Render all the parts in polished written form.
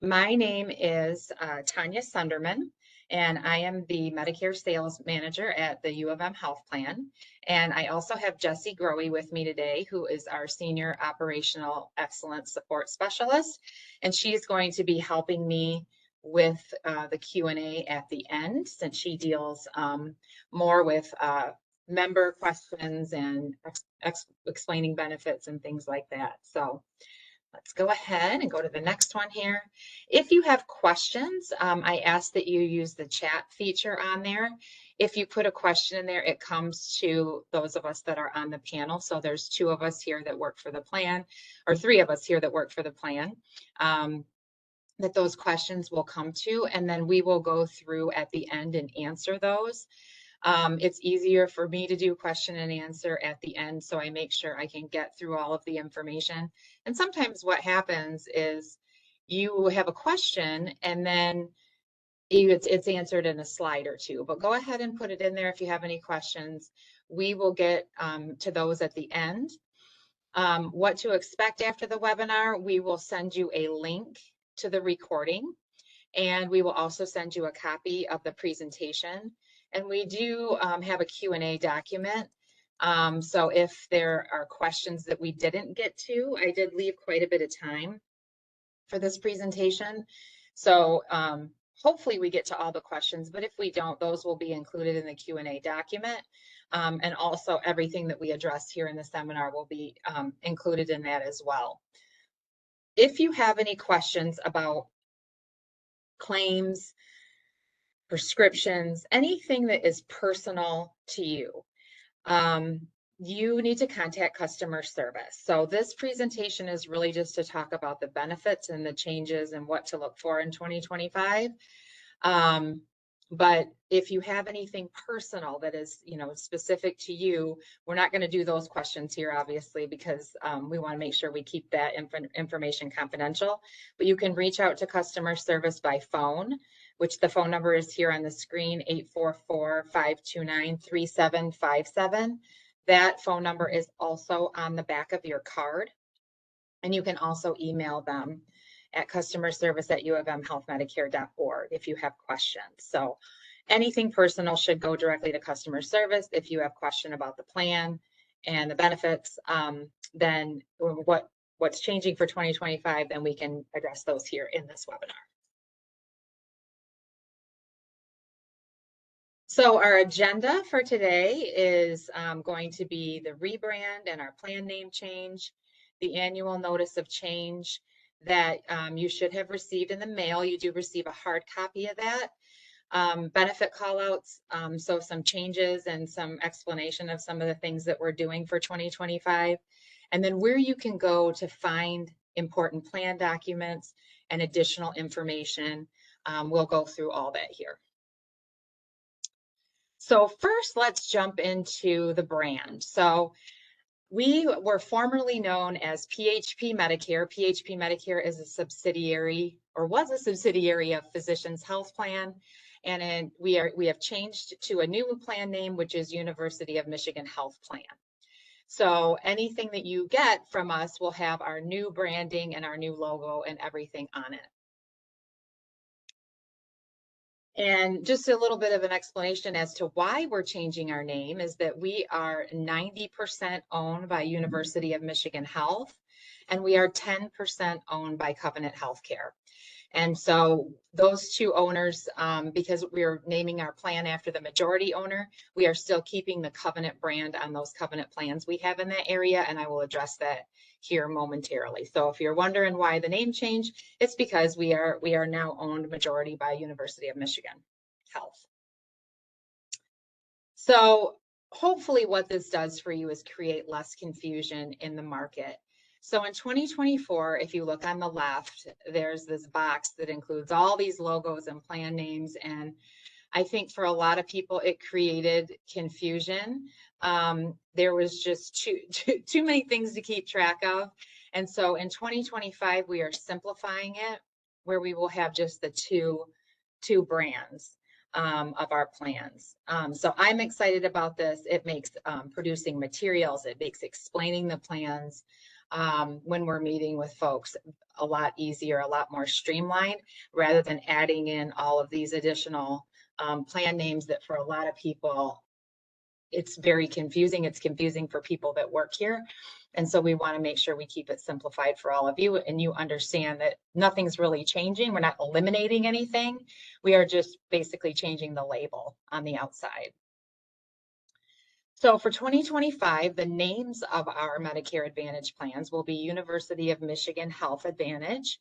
My name is Tanya Sunderman, and I am the Medicare Sales Manager at the U of M Health Plan. And I also have Jessie Growy with me today, who is our Senior Operational Excellence Support Specialist. And she's going to be helping me with the Q&A at the end, since she deals more with member questions and explaining benefits and things like that. So let's go ahead and go to the next one here. If you have questions, I ask that you use the chat feature on there. If you put a question in there, it comes to those of us that are on the panel. So there's 2 of us here that work for the plan, or 3 of us here that work for the plan, that those questions will come to, and then we will go through at the end and answer those. It's easier for me to do question and answer at the end, so I make sure I can get through all of the information. And sometimes what happens is you have a question and then it's answered in a slide or 2, but go ahead and put it in there if you have any questions. We will get to those at the end. What to expect after the webinar: we will send you a link to the recording, and we will also send you a copy of the presentation. And we do have a Q&A document. So if there are questions that we didn't get to, I did leave quite a bit of time for this presentation. So hopefully we get to all the questions, but if we don't, those will be included in the Q&A document. And also everything that we address here in the seminar will be included in that as well. If you have any questions about claims, prescriptions, anything that is personal to you, you need to contact customer service. So this presentation is really just to talk about the benefits and the changes and what to look for in 2025. But if you have anything personal that is, specific to you, we're not going to do those questions here, obviously, because we want to make sure we keep that information confidential. But you can reach out to customer service by phone, which the phone number is here on the screen, 844-529-3757. That phone number is also on the back of your card. And you can also email them at customerservice@uofmhealthmedicare.org if you have questions. So anything personal should go directly to customer service. If you have a question about the plan and the benefits, then what's changing for 2025, then we can address those here in this webinar. So our agenda for today is going to be the rebrand and our plan name change, the annual notice of change that you should have received in the mail. You do receive a hard copy of that. Benefit callouts, so some changes and some explanation of some of the things that we're doing for 2025. And then where you can go to find important plan documents and additional information. We'll go through all that here. So first, let's jump into the brand. So we were formerly known as PHP Medicare. PHP Medicare is a subsidiary, or was a subsidiary, of Physicians Health Plan. And we have changed to a new plan name, which is University of Michigan Health Plan. So anything that you get from us will have our new branding and our new logo and everything on it. And just a little bit of an explanation as to why we're changing our name is that we are 90% owned by University of Michigan Health, and we are 10% owned by Covenant Healthcare. And so those 2 owners, because we're naming our plan after the majority owner, we are still keeping the Covenant brand on those Covenant plans we have in that area, and I will address that here momentarily. So if you're wondering why the name change, it's because we are now owned majority by University of Michigan Health. So hopefully what this does for you is create less confusion in the market. So in 2024, if you look on the left, there's this box that includes all these logos and plan names. And I think for a lot of people, it created confusion. There was just too many things to keep track of. And so in 2025, we are simplifying it, where we will have just the two brands of our plans. So I'm excited about this. It makes producing materials, it makes explaining the plans when we're meeting with folks, a lot easier, a lot more streamlined, rather than adding in all of these additional plan names that for a lot of people, it's very confusing. It's confusing for people that work here. And so we want to make sure we keep it simplified for all of you, and you understand that nothing's really changing. We're not eliminating anything. We are just basically changing the label on the outside. So for 2025, the names of our Medicare Advantage plans will be University of Michigan Health Advantage,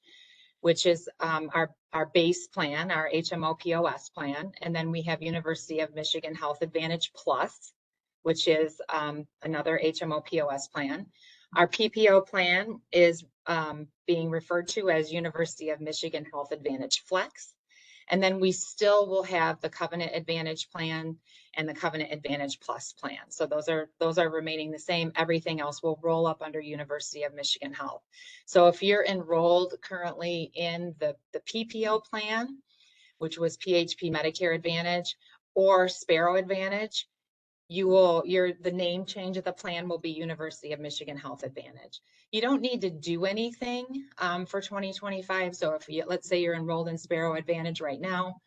which is our base plan, our HMO-POS plan. And then we have University of Michigan Health Advantage Plus, which is another HMO-POS plan. Our PPO plan is being referred to as University of Michigan Health Advantage Flex. And then we still will have the Covenant Advantage plan and the Covenant Advantage Plus plan. So those are remaining the same. Everything else will roll up under University of Michigan Health. So if you're enrolled currently in the PPO plan, which was PHP Medicare Advantage or Sparrow Advantage, the name change of the plan will be University of Michigan Health Advantage. You don't need to do anything for 2025. So let's say you're enrolled in Sparrow Advantage right now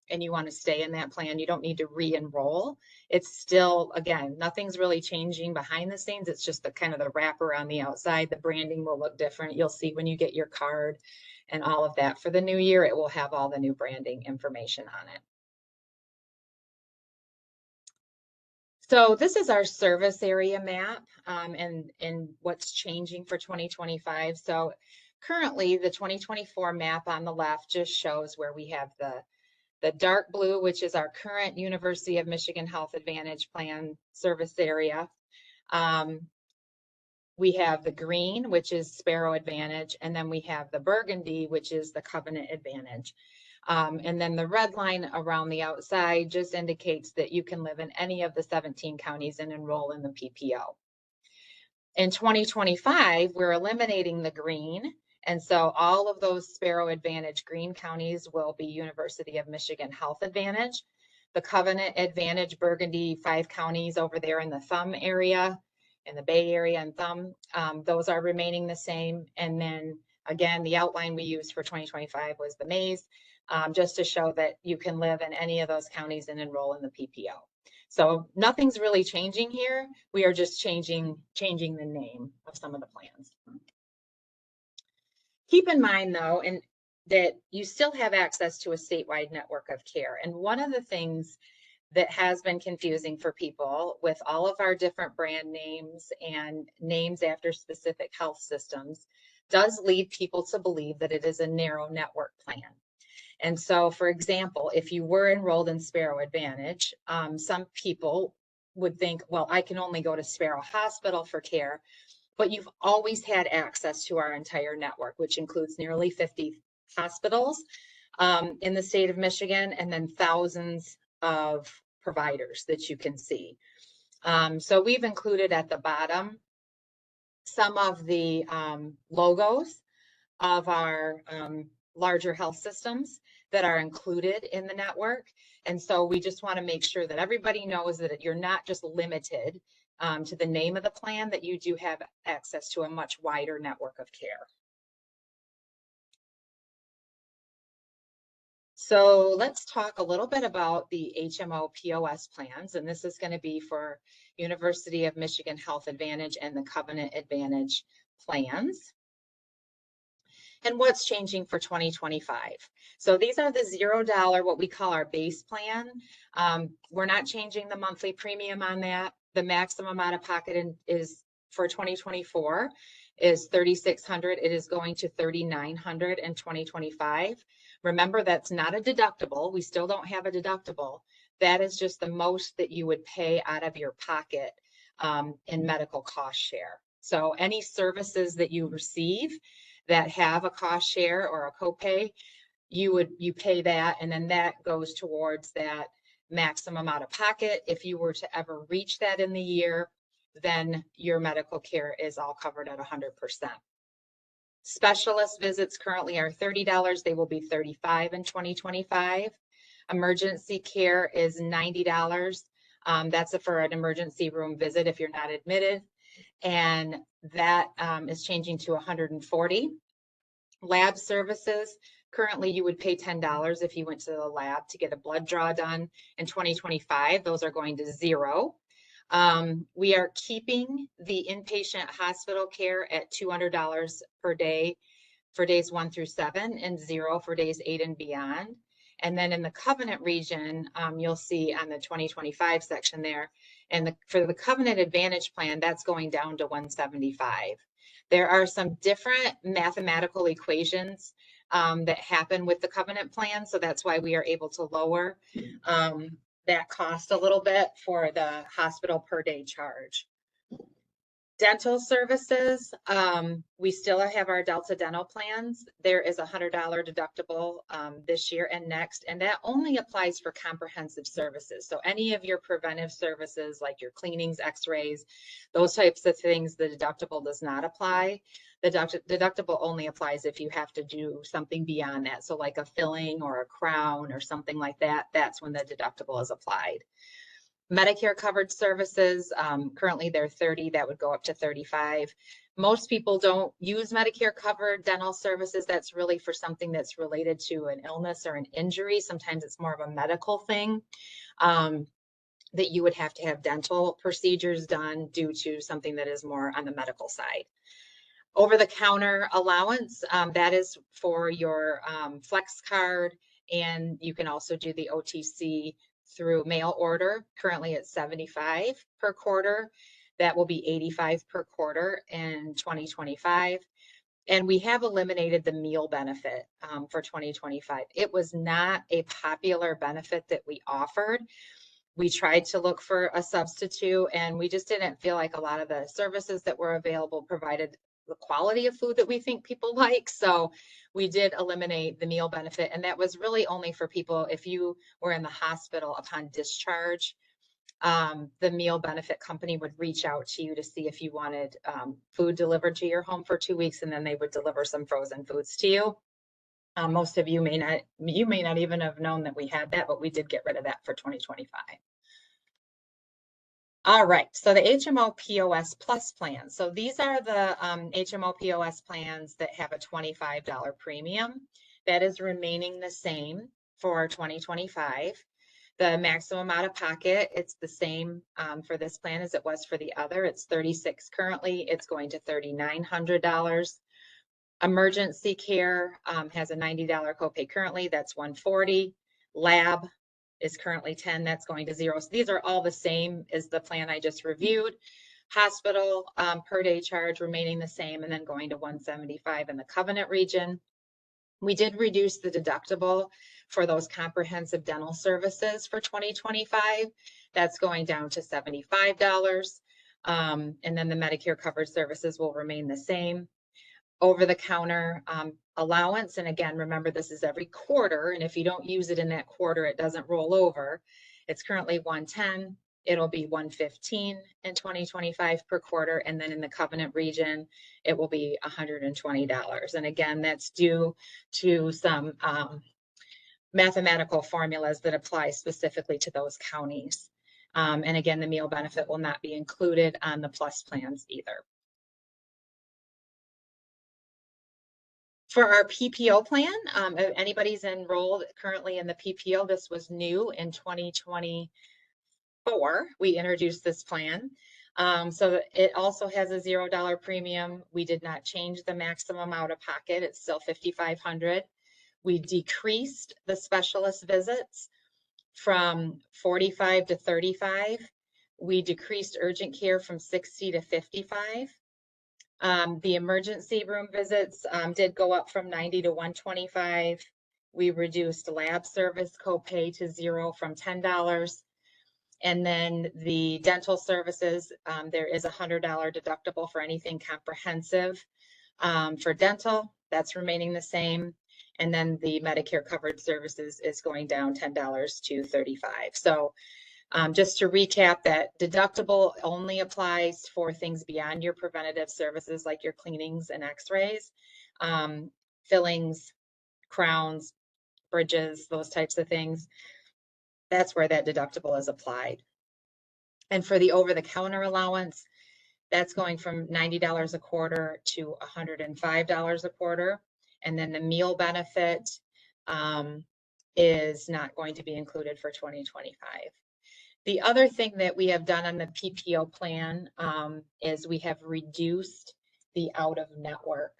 and you want to stay in that plan, you don't need to re-enroll. It's still, again, nothing's really changing behind the scenes. It's just the kind of the wrapper on the outside. The branding will look different. You'll see when you get your card and all of that. For the new year, it will have all the new branding information on it. So this is our service area map and what's changing for 2025. So currently the 2024 map on the left just shows where we have the dark blue, which is our current University of Michigan Health Advantage plan service area. We have the green, which is Sparrow Advantage, and then we have the burgundy, which is the Covenant Advantage. And then the red line around the outside just indicates that you can live in any of the 17 counties and enroll in the PPO. In 2025, we're eliminating the green. And so all of those Sparrow Advantage green counties will be University of Michigan Health Advantage. The Covenant Advantage Burgundy 5 counties over there in the Thumb area, in the Bay Area and Thumb, those are remaining the same. And then again, the outline we used for 2025 was the maize, just to show that you can live in any of those counties and enroll in the PPO. So nothing's really changing here. We are just changing the name of some of the plans. Keep in mind though, that you still have access to a statewide network of care. And one of the things that has been confusing for people with all of our different brand names and names after specific health systems does lead people to believe that it is a narrow network plan. And so, for example, if you were enrolled in Sparrow Advantage, some people would think, well, I can only go to Sparrow Hospital for care, but you've always had access to our entire network, which includes nearly 50 hospitals in the state of Michigan, and then thousands of providers that you can see. So we've included at the bottom some of the logos of our larger health systems that are included in the network. And so we just want to make sure that everybody knows that you're not just limited to the name of the plan, that you do have access to a much wider network of care. So let's talk a little bit about the HMO-POS plans, and this is going to be for University of Michigan Health Advantage and the Covenant Advantage plans. And what's changing for 2025. So these are the $0, what we call our base plan. We're not changing the monthly premium on that. The maximum out of pocket is for 2024 is $3,600. It is going to $3,900 in 2025. Remember, that's not a deductible. We still don't have a deductible. That is just the most that you would pay out of your pocket in medical cost share. So any services that you receive that have a cost share or a copay, you pay that, and then that goes towards that maximum out of pocket. If you were to ever reach that in the year, then your medical care is all covered at 100%. Specialist visits currently are $30. They will be $35 in 2025. Emergency care is $90. That's for an emergency room visit if you're not admitted. and that is changing to 140. Lab services, currently you would pay $10 if you went to the lab to get a blood draw done. In 2025, those are going to zero. We are keeping the inpatient hospital care at $200 per day for days 1 through 7 and zero for days 8 and beyond. And then in the Covenant region, you'll see on the 2025 section there, and for the Covenant Advantage plan, that's going down to 175. There are some different mathematical equations that happen with the Covenant plan, so that's why we are able to lower that cost a little bit for the hospital per day charge. Dental services, we still have our Delta dental plans. There is a $100 deductible this year and next, and that only applies for comprehensive services. So any of your preventive services like your cleanings, x-rays, those types of things, the deductible does not apply. The deductible only applies if you have to do something beyond that. So like a filling or a crown or something like that, that's when the deductible is applied. Medicare covered services, currently they're 30, that would go up to 35. Most people don't use Medicare covered dental services. That's really for something that's related to an illness or an injury. Sometimes it's more of a medical thing that you would have to have dental procedures done due to something that is more on the medical side. Over the counter allowance, that is for your flex card, and you can also do the OTC through mail order. Currently it's 75 per quarter. That will be 85 per quarter in 2025. And we have eliminated the meal benefit for 2025. It was not a popular benefit that we offered. We tried to look for a substitute, and we just didn't feel like a lot of the services that were available provided the quality of food that we think people like. So we did eliminate the meal benefit, and that was really only for people if you were in the hospital upon discharge. The meal benefit company would reach out to you to see if you wanted food delivered to your home for 2 weeks, and then they would deliver some frozen foods to you. Most of you may not even have known that we had that, but we did get rid of that for 2025. All right, so the HMO-POS Plus plans. So these are the HMO-POS plans that have a $25 premium. That is remaining the same for 2025. The maximum out of pocket, it's the same for this plan as it was for the other. It's $36 currently. It's going to $3,900. Emergency care has a $90 copay currently. That's $140. Lab is currently 10, that's going to zero. So these are all the same as the plan I just reviewed. Hospital per day charge remaining the same, and then going to 175 in the Covenant region. We did reduce the deductible for those comprehensive dental services for 2025. That's going down to $75. And then the Medicare covered services will remain the same. Over the counter allowance, and again, remember this is every quarter, and if you don't use it in that quarter, it doesn't roll over. It's currently 110. It'll be 115 in 2025 per quarter, and then in the Covenant region, it will be $120. And again, that's due to some mathematical formulas that apply specifically to those counties. And again, the meal benefit will not be included on the plus plans either. For our PPO plan, if anybody's enrolled currently in the PPO, this was new in 2024. We introduced this plan. So it also has a $0 premium. We did not change the maximum out of pocket. It's still $5,500. We decreased the specialist visits from 45 to 35. We decreased urgent care from 60 to 55. The emergency room visits did go up from 90 to 125. We reduced lab service copay to $0 from $10. And then the dental services, there is a $100 deductible for anything comprehensive. For dental, that's remaining the same. And then the Medicare covered services is going down $10 to $35. So just to recap, that deductible only applies for things beyond your preventative services like your cleanings and x-rays, fillings, crowns, bridges, those types of things. That's where that deductible is applied. And for the over-the-counter allowance, That's going from $90 a quarter to $105 a quarter. And then the meal benefit is not going to be included for 2025. The other thing that we have done on the PPO plan is we have reduced the out-of-network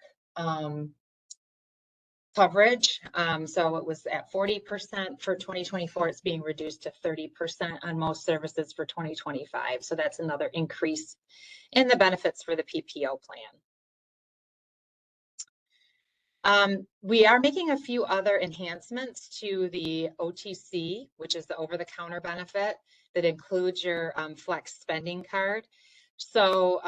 coverage. So it was at 40% for 2024. It's being reduced to 30% on most services for 2025. So that's another increase in the benefits for the PPO plan. We are making a few other enhancements to the OTC, which is the over-the-counter benefit that includes your flex spending card. So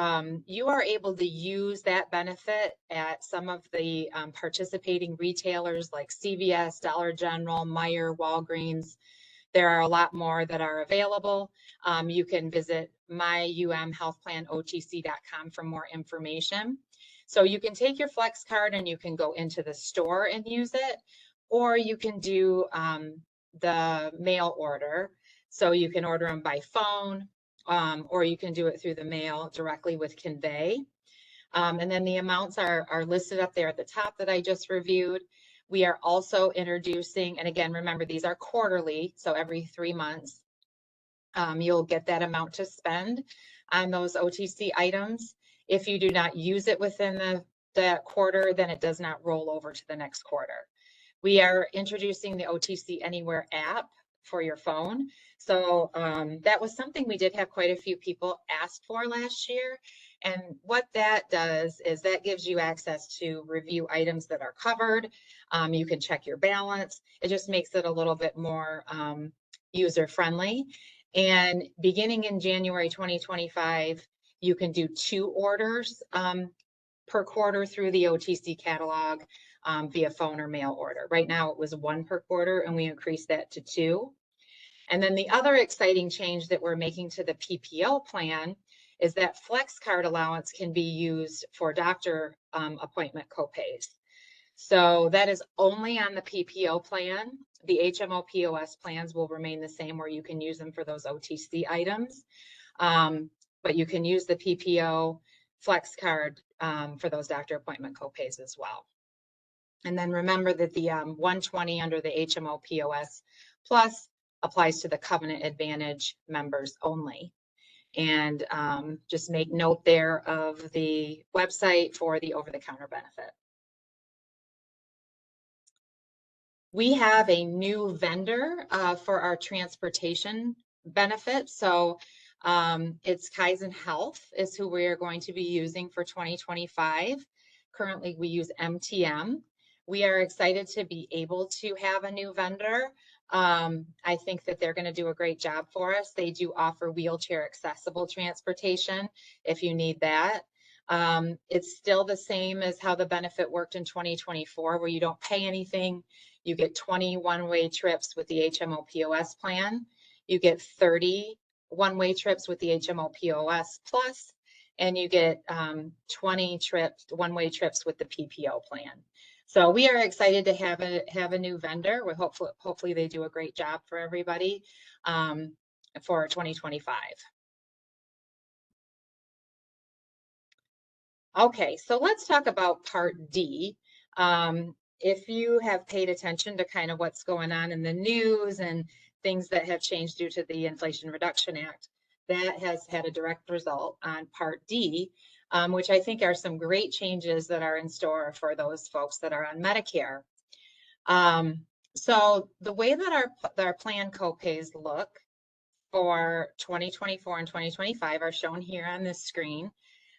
you are able to use that benefit at some of the participating retailers like CVS, Dollar General, Meijer, Walgreens. There are a lot more that are available. You can visit myumhealthplanotc.com for more information. So you can take your flex card and you can go into the store and use it, or you can do the mail order. So you can order them by phone, or you can do it through the mail directly with Convey. And then the amounts are listed up there at the top that I just reviewed. We are also introducing, and again, remember, these are quarterly, so every 3 months, you'll get that amount to spend on those OTC items. If you do not use it within the quarter, then it does not roll over to the next quarter. We are introducing the OTC Anywhere app for your phone. So that was something we did have quite a few people ask for last year. And what that does is that gives you access to review items that are covered. You can check your balance. It just makes it a little bit more user-friendly. And beginning in January 2025, you can do 2 orders per quarter through the OTC catalog via phone or mail order. Right now it was 1 per quarter, and we increased that to 2. And then the other exciting change that we're making to the PPO plan is that flex card allowance can be used for doctor appointment copays. So that is only on the PPO plan. The HMO-POS plans will remain the same, where you can use them for those OTC items. But you can use the PPO flex card for those doctor appointment copays as well. And then remember that the $120 under the HMO-POS Plus applies to the Covenant Advantage members only. And just make note there of the website for the over-the-counter benefit. We have a new vendor for our transportation benefit. So it's Kaizen Health is who we are going to be using for 2025. Currently, we use MTM. We are excited to be able to have a new vendor. I think that they're going to do a great job for us. They do offer wheelchair accessible transportation if you need that. It's still the same as how the benefit worked in 2024, where you don't pay anything. You get 20 one-way trips with the HMO-POS plan. You get 30 one-way trips with the HMO-POS Plus, and you get 20 one-way trips with the PPO plan. So we are excited to have a new vendor. We hopefully they do a great job for everybody for 2025. Okay, so let's talk about Part D. If you have paid attention to kind of what's going on in the news and things that have changed due to the Inflation Reduction Act, that has had a direct result on Part D, which I think are some great changes that are in store for those folks that are on Medicare. So the way that our plan copays look for 2024 and 2025 are shown here on this screen.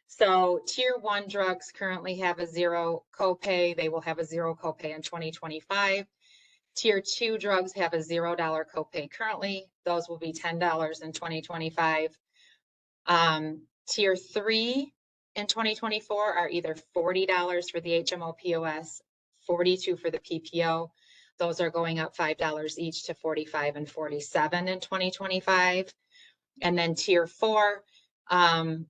So Tier 1 drugs currently have a 0 copay. They will have a 0 copay in 2025. Tier 2 drugs have a $0 copay currently. Those will be $10 in 2025. Tier 3 in 2024 are either $40 for the HMO-POS, $42 for the PPO. Those are going up $5 each to $45 and $47 in 2025. And then Tier 4,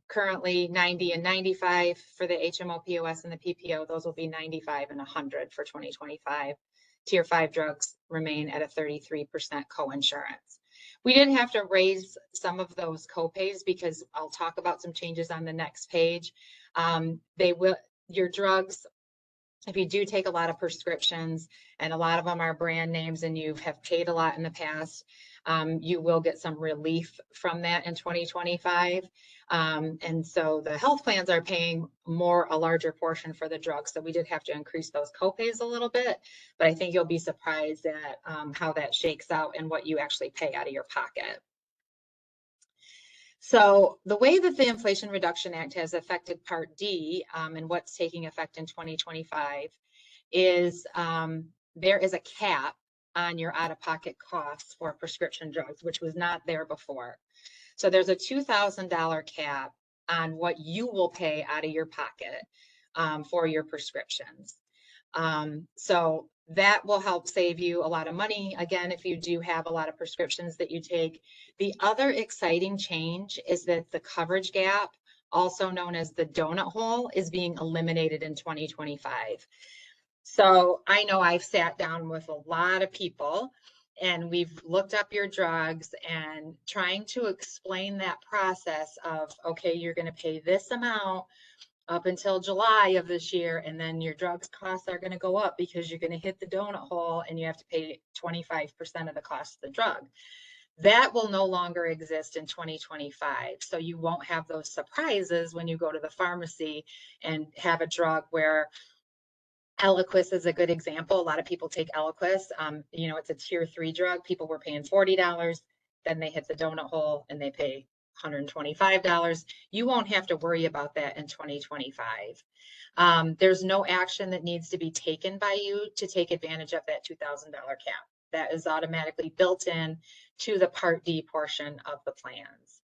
currently $90 and $95 for the HMO-POS and the PPO. Those will be $95 and $100 for 2025. Tier 5 drugs remain at a 33% coinsurance. We did have to raise some of those copays because I'll talk about some changes on the next page. Your drugs, if you do take a lot of prescriptions and a lot of them are brand names and you have paid a lot in the past, you will get some relief from that in 2025. And so the health plans are paying a larger portion for the drugs. So we did have to increase those copays a little bit, but I think you'll be surprised at how that shakes out and what you actually pay out of your pocket. So the way that the Inflation Reduction Act has affected Part D and what's taking effect in 2025 is there is a cap on your out-of-pocket costs for prescription drugs, which was not there before. So there's a $2,000 cap on what you will pay out of your pocket for your prescriptions. So that will help save you a lot of money, again, if you do have a lot of prescriptions that you take. The other exciting change is that the coverage gap, also known as the donut hole, is being eliminated in 2025. So I know I've sat down with a lot of people and we've looked up your drugs and trying to explain that process of, okay, you're going to pay this amount up until July of this year, and then your drugs costs are going to go up because you're going to hit the donut hole and you have to pay 25% of the cost of the drug. That will no longer exist in 2025. So you won't have those surprises when you go to the pharmacy and have a drug where Eliquis is a good example. A lot of people take Eliquis. It's a tier 3 drug. People were paying $40. Then they hit the donut hole and they pay $125. You won't have to worry about that in 2025. There's no action that needs to be taken by you to take advantage of that $2,000 cap. That is automatically built in to the Part D portion of the plans.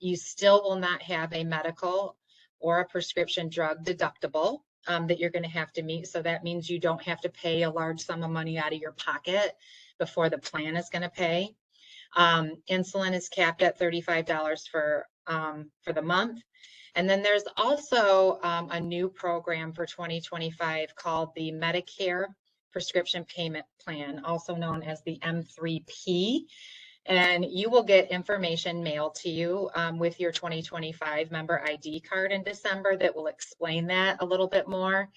You still will not have a medical or a prescription drug deductible that you're going to have to meet. So that means you don't have to pay a large sum of money out of your pocket before the plan is going to pay. Insulin is capped at $35 for the month. And then there's also a new program for 2025 called the Medicare Prescription Payment Plan, also known as the M3P. And you will get information mailed to you with your 2025 member ID card in December that will explain that a little bit more.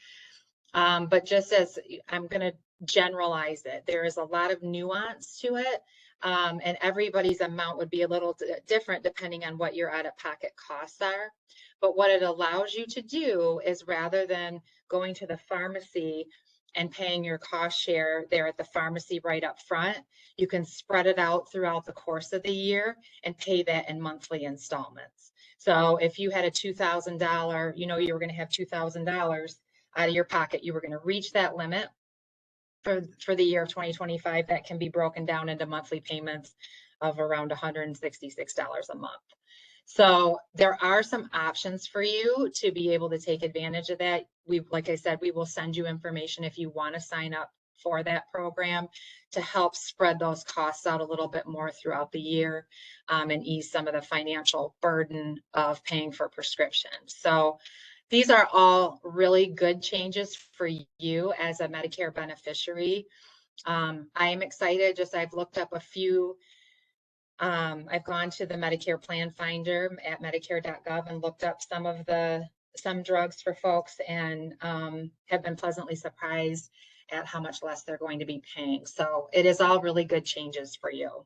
But just as I'm going to generalize it, there is a lot of nuance to it. And everybody's amount would be a little different depending on what your out-of-pocket costs are. But what it allows you to do is, rather than going to the pharmacy and paying your cost share there at the pharmacy right up front, you can spread it out throughout the course of the year and pay that in monthly installments. So if you had a $2,000, you were going to have $2,000 out of your pocket, you were going to reach that limit for the year of 2025, that can be broken down into monthly payments of around $166 a month. So there are some options for you to be able to take advantage of that. Like I said, we will send you information if you want to sign up for that program to help spread those costs out a little bit more throughout the year and ease some of the financial burden of paying for prescriptions. So these are all really good changes for you as a Medicare beneficiary. I am excited. I've looked up a few. I've gone to the Medicare Plan Finder at Medicare.gov and looked up some drugs for folks, and have been pleasantly surprised at how much less they're going to be paying. So it is all really good changes for you.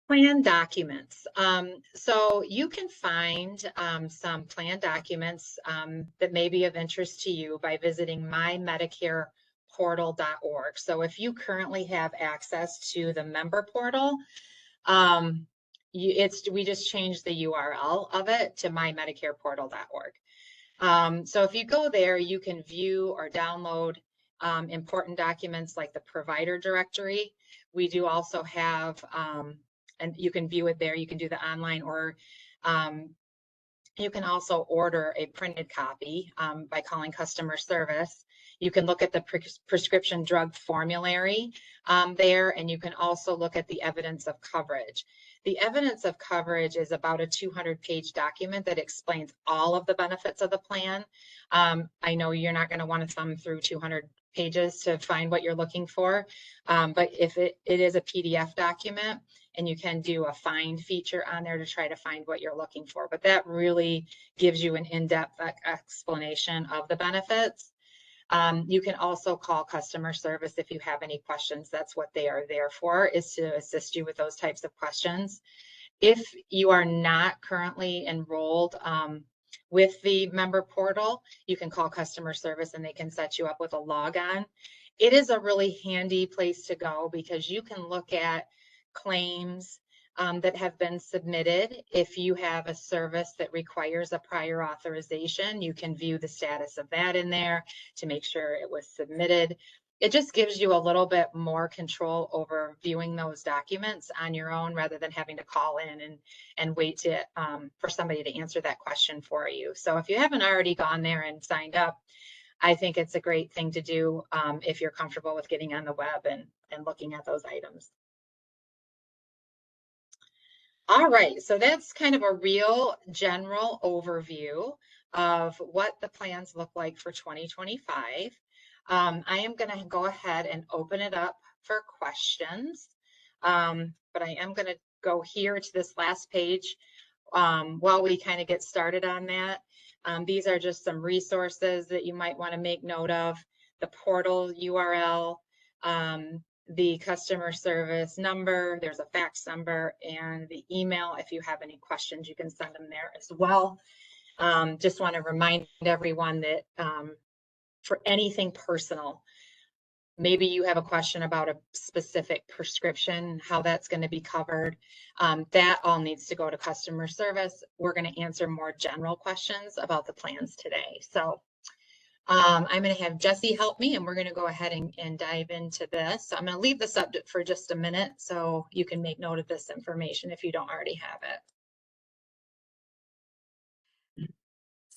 Plan documents. So you can find some plan documents that may be of interest to you by visiting mymedicareportal.org. So if you currently have access to the member portal, we just changed the URL of it to mymedicareportal.org. So if you go there, you can view or download important documents like the provider directory. We do also have and you can view it there. You can do the online, or you can also order a printed copy by calling customer service. You can look at the prescription drug formulary there, and you can also look at the evidence of coverage. The evidence of coverage is about a 200-page document that explains all of the benefits of the plan. I know you're not going to want to thumb through 200 pages to find what you're looking for, but if it is a PDF document, and you can do a find feature on there to try to find what you're looking for. But that really gives you an in-depth explanation of the benefits. You can also call customer service if you have any questions. That's what they are there for, is to assist you with those types of questions. If you are not currently enrolled with the member portal, you can call customer service and they can set you up with a login. It is a really handy place to go because you can look at claims that have been submitted. If you have a service that requires a prior authorization, you can view the status of that in there to make sure it was submitted. It just gives you a little bit more control over viewing those documents on your own rather than having to call in and wait to, for somebody to answer that question for you. So if you haven't already gone there and signed up, I think it's a great thing to do if you're comfortable with getting on the web and looking at those items. All right, so that's kind of a real general overview of what the plans look like for 2025. I am going to go ahead and open it up for questions, but I am going to go here to this last page while we kind of get started on that. These are just some resources that you might want to make note of: the portal URL, the customer service number, there's a fax number, and the email. If you have any questions, you can send them there as well. Just want to remind everyone that for anything personal, maybe you have a question about a specific prescription, how that's going to be covered. That all needs to go to customer service. We're going to answer more general questions about the plans today. So I'm going to have Jesse help me, and we're going to go ahead and dive into this. So I'm going to leave this up for just a minute so you can make note of this information if you don't already have it.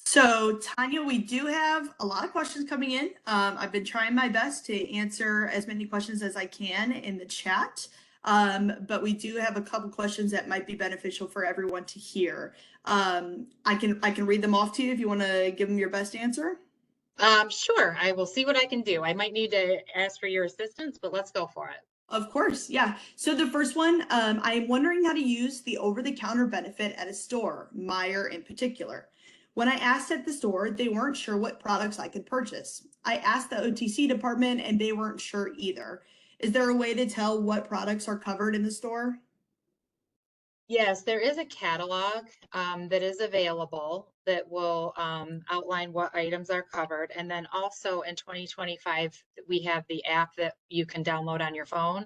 So Tanya, we do have a lot of questions coming in. I've been trying my best to answer as many questions as I can in the chat, but we do have a couple questions that might be beneficial for everyone to hear. I can read them off to you if you want to give them your best answer. Sure, I will see what I can do. I might need to ask for your assistance, but let's go for it. Of course, yeah. So the first one, I'm wondering how to use the over-the-counter benefit at a store, Meijer in particular. When I asked at the store, they weren't sure what products I could purchase. I asked the OTC department and they weren't sure either. Is there a way to tell what products are covered in the store? Yes, there is a catalog that is available that will outline what items are covered. And then also in 2025, we have the app that you can download on your phone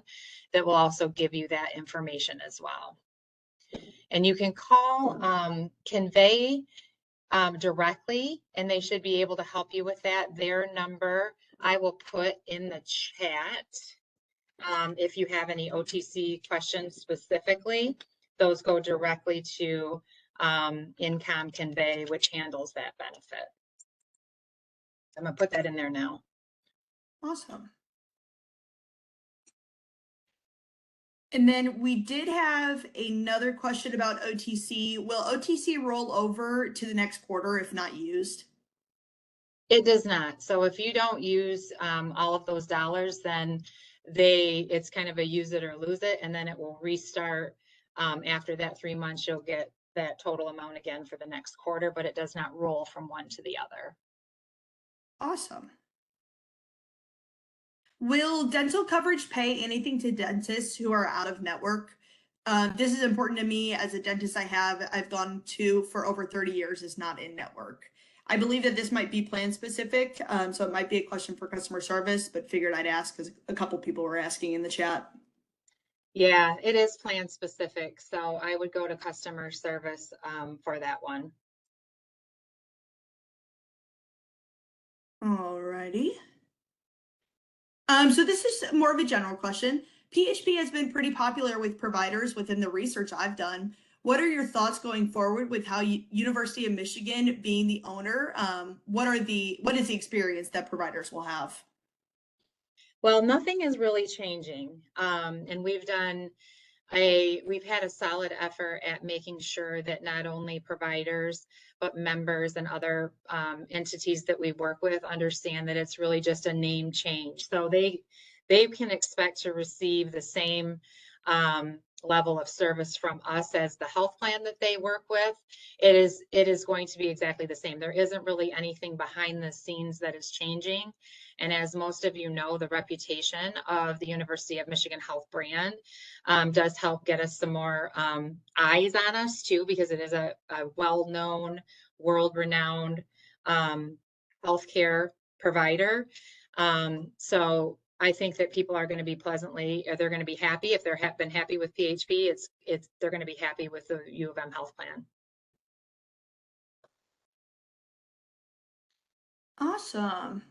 that will also give you that information as well. And you can call Convey directly, and they should be able to help you with that. Their number I will put in the chat. If you have any OTC questions specifically, those go directly to Income Convey, which handles that benefit. I'm going to put that in there now. Awesome. And then we did have another question about OTC. Will OTC roll over to the next quarter if not used? It does not. So if you don't use all of those dollars, then it's kind of a use it or lose it, and then it will restart. After that 3 months, you'll get that total amount again for the next quarter, but it does not roll from one to the other. Awesome. Will dental coverage pay anything to dentists who are out of network? This is important to me as a dentist I've gone to for over 30 years is not in network. I believe that this might be plan specific, so it might be a question for customer service, but figured I'd ask because a couple people were asking in the chat. Yeah, it is plan specific, so I would go to customer service for that one. Alrighty. So this is more of a general question. PHP has been pretty popular with providers within the research I've done. What are your thoughts going forward with how University of Michigan being the owner? What is the experience that providers will have? Well, nothing is really changing. And we've done we've had a solid effort at making sure that not only providers, but members and other entities that we work with understand that it's really just a name change. So they can expect to receive the same level of service from us as the health plan that they work with. It is going to be exactly the same. There isn't really anything behind the scenes that is changing. And as most of you know, the reputation of the University of Michigan Health brand does help get us some more eyes on us too, because it is a well-known, world-renowned healthcare provider. So I think that people are going to be they're going to be happy. If they're been happy with PHP, they're going to be happy with the U of M health plan. Awesome.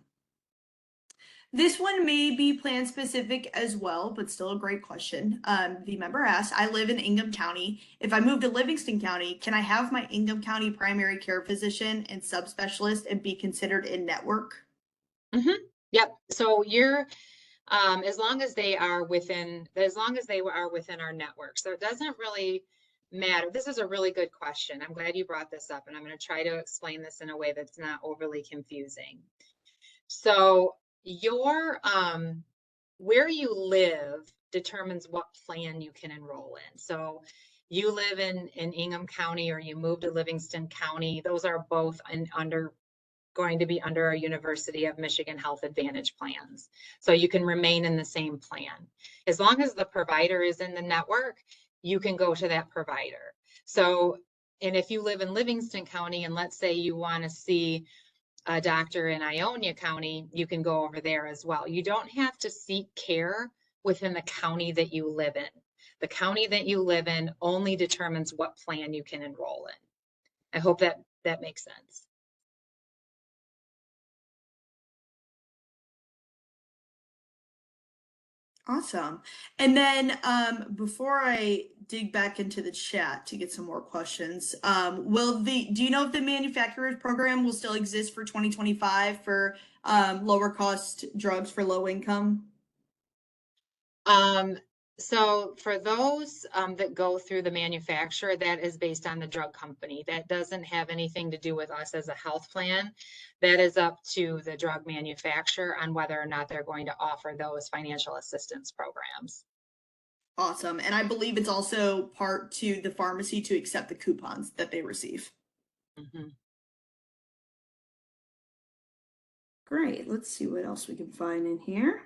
This one may be plan specific as well, but still a great question. The member asked, I live in Ingham County. If I move to Livingston County, can I have my Ingham County primary care physician and subspecialist and be considered in network? Yep. So you're as long as they are within our network. So it doesn't really matter. This is a really good question. I'm glad you brought this up, and I'm going to try to explain this in a way that's not overly confusing. So your where you live determines what plan you can enroll in. So you live in Ingham County or you move to Livingston County, those are both going to be under our University of Michigan Health Advantage plans. So you can remain in the same plan. As long as the provider is in the network, you can go to that provider. So, and if you live in Livingston County and let's say you want to see a doctor in Ionia County, you can go over there as well. You don't have to seek care within the county that you live in. The county that you live in only determines what plan you can enroll in. I hope that makes sense. Awesome. And then before I dig back into the chat to get some more questions, do you know if the manufacturers program will still exist for 2025 for lower cost drugs for low income? So for those that go through the manufacturer, that is based on the drug company. That doesn't have anything to do with us as a health plan. That is up to the drug manufacturer on whether or not they're going to offer those financial assistance programs. Awesome. And I believe it's also part to the pharmacy to accept the coupons that they receive. Mm-hmm. Great. Let's see what else we can find in here.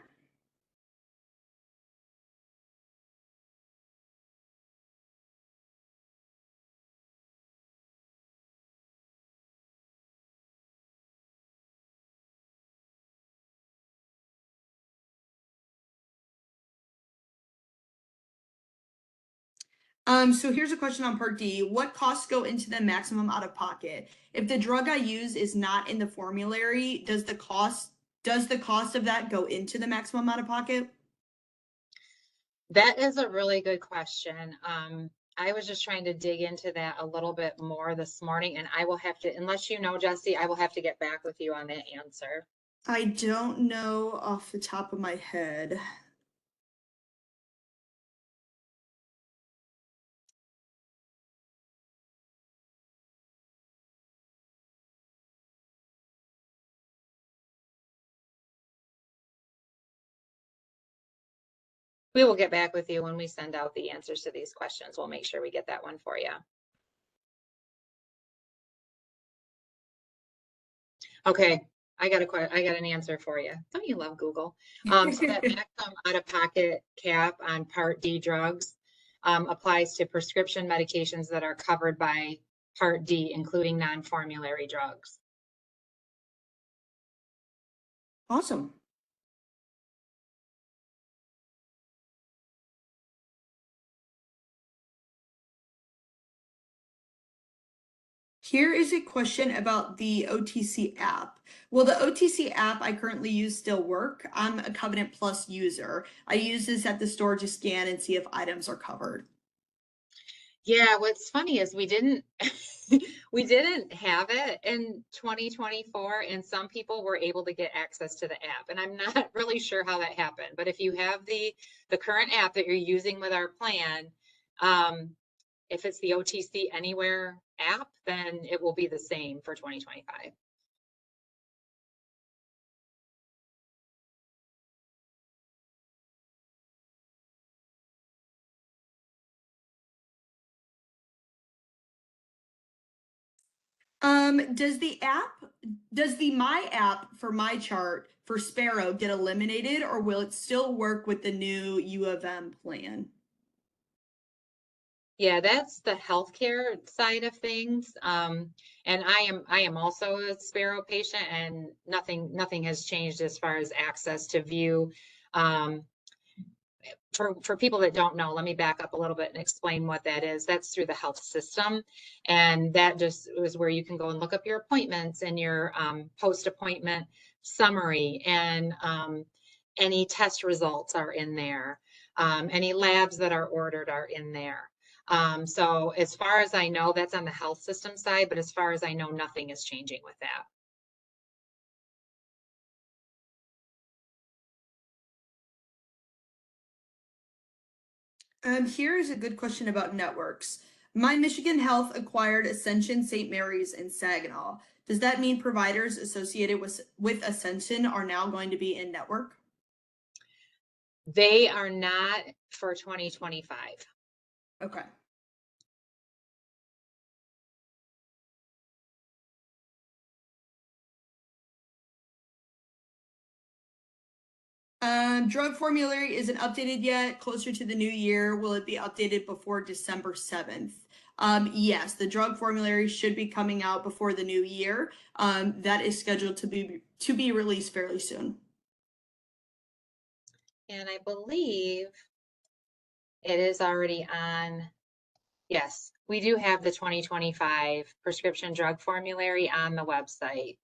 So here's a question on Part D. What costs go into the maximum out of pocket? If the drug I use is not in the formulary, does the cost of that go into the maximum out of pocket? That is a really good question. I was just trying to dig into that a little bit more this morning, and I will have to, unless you know, Jesse, I will have to get back with you on that answer. I don't know off the top of my head. We will get back with you when we send out the answers to these questions. We'll make sure we get that one for you. Okay, I got an answer for you. Don't you love Google? So that maximum out-of-pocket cap on Part D drugs applies to prescription medications that are covered by Part D, including non-formulary drugs. Awesome. Here is a question about the OTC app. Will the OTC app I currently use still work? I'm a Covenant Plus user. I use this at the store to scan and see if items are covered. Yeah, what's funny is we didn't we didn't have it in 2024, and some people were able to get access to the app. And I'm not really sure how that happened. But if you have the current app that you're using with our plan, if it's the OTC Anywhere app, then it will be the same for 2025. Does the My app for My Chart for Sparrow get eliminated, or will it still work with the new U of M plan? Yeah, that's the healthcare side of things. And I am also a Sparrow patient, and nothing has changed as far as access to view. Um, for people that don't know, let me back up a little bit and explain what that is. That's through the health system, and that just is where you can go and look up your appointments and your post-appointment summary, and any test results are in there. Any labs that are ordered are in there. So as far as I know, that's on the health system side, but as far as I know, nothing is changing with that. Here's a good question about networks. My Michigan Health acquired Ascension St. Mary's in Saginaw. Does that mean providers associated with Ascension are now going to be in network? They are not for 2025. Okay. Drug formulary isn't updated yet. Closer to the new year, will it be updated before December 7th? Yes, the drug formulary should be coming out before the new year. That is scheduled to be released fairly soon. And I believe it is already on. Yes, we do have the 2025 prescription drug formulary on the website.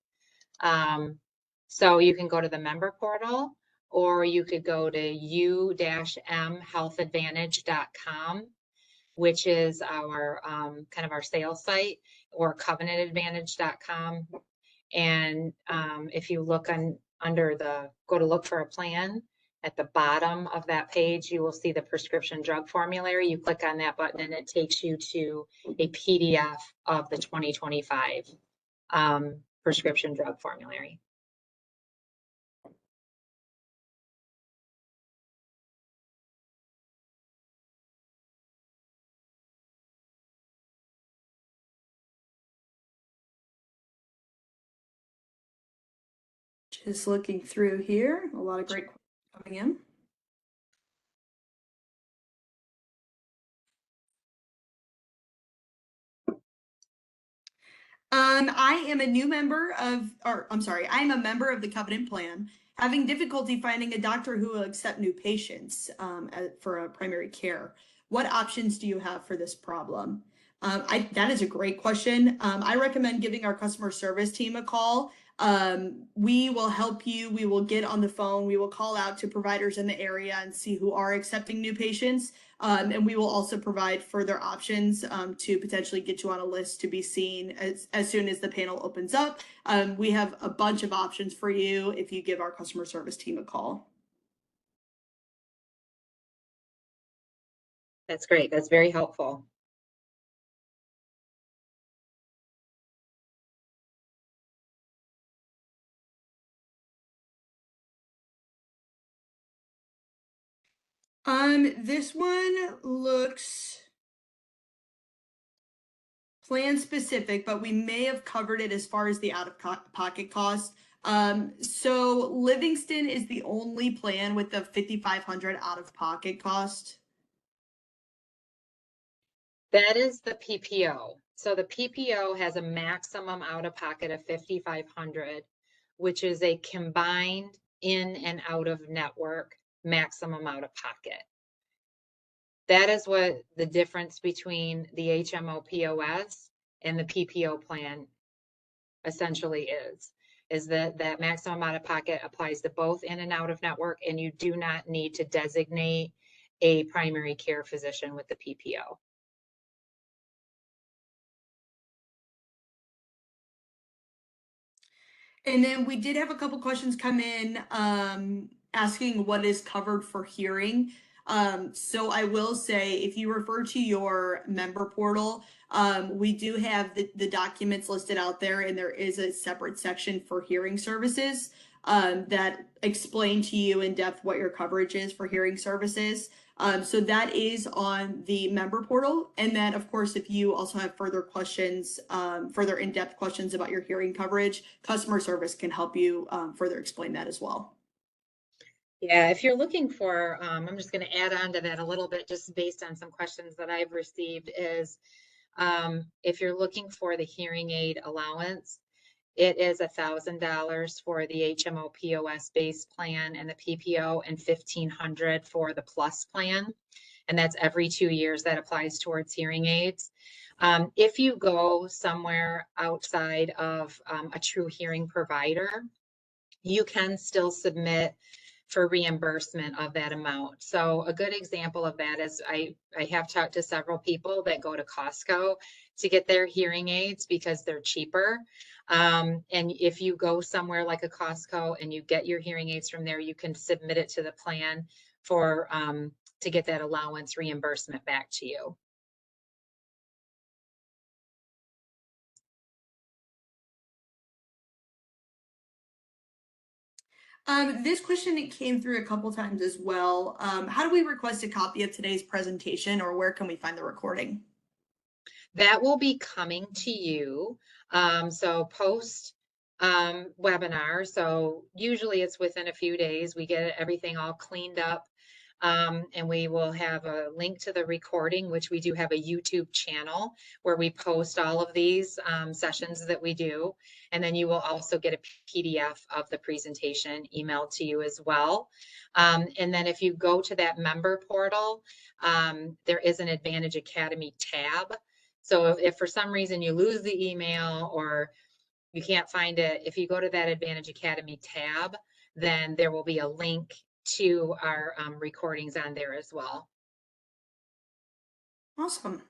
So you can go to the member portal, or you could go to u-mhealthadvantage.com, which is our kind of our sales site, or covenantadvantage.com. And if you look under go to look for a plan, at the bottom of that page, you will see the prescription drug formulary. You click on that button and it takes you to a PDF of the 2025 prescription drug formulary. Just looking through here, a lot of great questions coming in. I am a new member of, or I'm sorry, I'm a member of the Covenant Plan, having difficulty finding a doctor who will accept new patients for primary care. What options do you have for this problem? That is a great question. I recommend giving our customer service team a call. We will help you. We will get on the phone. We will call out to providers in the area and see who are accepting new patients. And we will also provide further options to potentially get you on a list to be seen as soon as the panel opens up. We have a bunch of options for you if you give our customer service team a call. That's great. That's very helpful. This one looks plan specific, but we may have covered it as far as the out-of-pocket cost. So Livingston is the only plan with the $5,500 out-of-pocket cost. That is the PPO. So the PPO has a maximum out-of-pocket of $5,500, which is a combined in and out of network maximum out-of-pocket. That is what the difference between the HMO-POS and the PPO plan essentially is that maximum out-of-pocket applies to both in and out of network, and you do not need to designate a primary care physician with the PPO. And then we did have a couple questions come in asking what is covered for hearing. So I will say, if you refer to your member portal, we do have the documents listed out there, and there is a separate section for hearing services that explain to you in depth what your coverage is for hearing services. So that is on the member portal. And then, of course, if you also have further questions, further in-depth questions about your hearing coverage, customer service can help you further explain that as well. Yeah, if you're looking for, I'm just going to add on to that a little bit, just based on some questions that I've received, is if you're looking for the hearing aid allowance, it is $1,000 for the HMO-POS base plan and the PPO, and $1,500 for the plus plan. And that's every 2 years that applies towards hearing aids. If you go somewhere outside of a true hearing provider, you can still submit for reimbursement of that amount. So a good example of that is I have talked to several people that go to Costco to get their hearing aids because they're cheaper. And if you go somewhere like a Costco and you get your hearing aids from there, you can submit it to the plan for to get that allowance reimbursement back to you. This question it came through a couple times as well. How do we request a copy of today's presentation, or where can we find the recording? That will be coming to you. So post webinar. So usually it's within a few days. We get everything all cleaned up. And we will have a link to the recording, which we do have a YouTube channel where we post all of these sessions that we do. And then you will also get a PDF of the presentation emailed to you as well. And then if you go to that member portal, there is an Advantage Academy tab. So if for some reason you lose the email or you can't find it, if you go to that Advantage Academy tab, then there will be a link to our recordings on there as well. Awesome.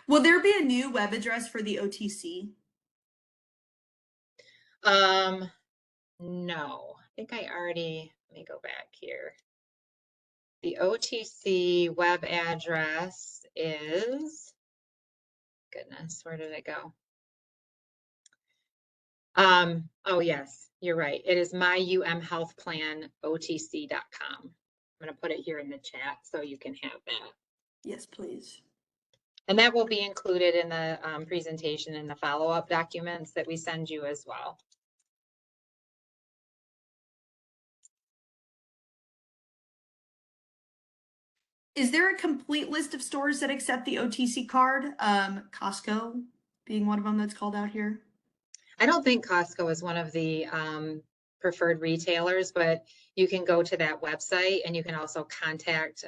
Will there be a new web address for the OTC? No, I think I already, let me go back here. The OTC web address is, goodness, where did it go? Oh yes, you're right. It is myumhealthplanotc.com. I'm going to put it here in the chat so you can have that. Yes, please. And that will be included in the presentation and the follow-up documents that we send you as well. Is there a complete list of stores that accept the OTC card? Costco being one of them that's called out here. I don't think Costco is one of the preferred retailers, but you can go to that website and you can also contact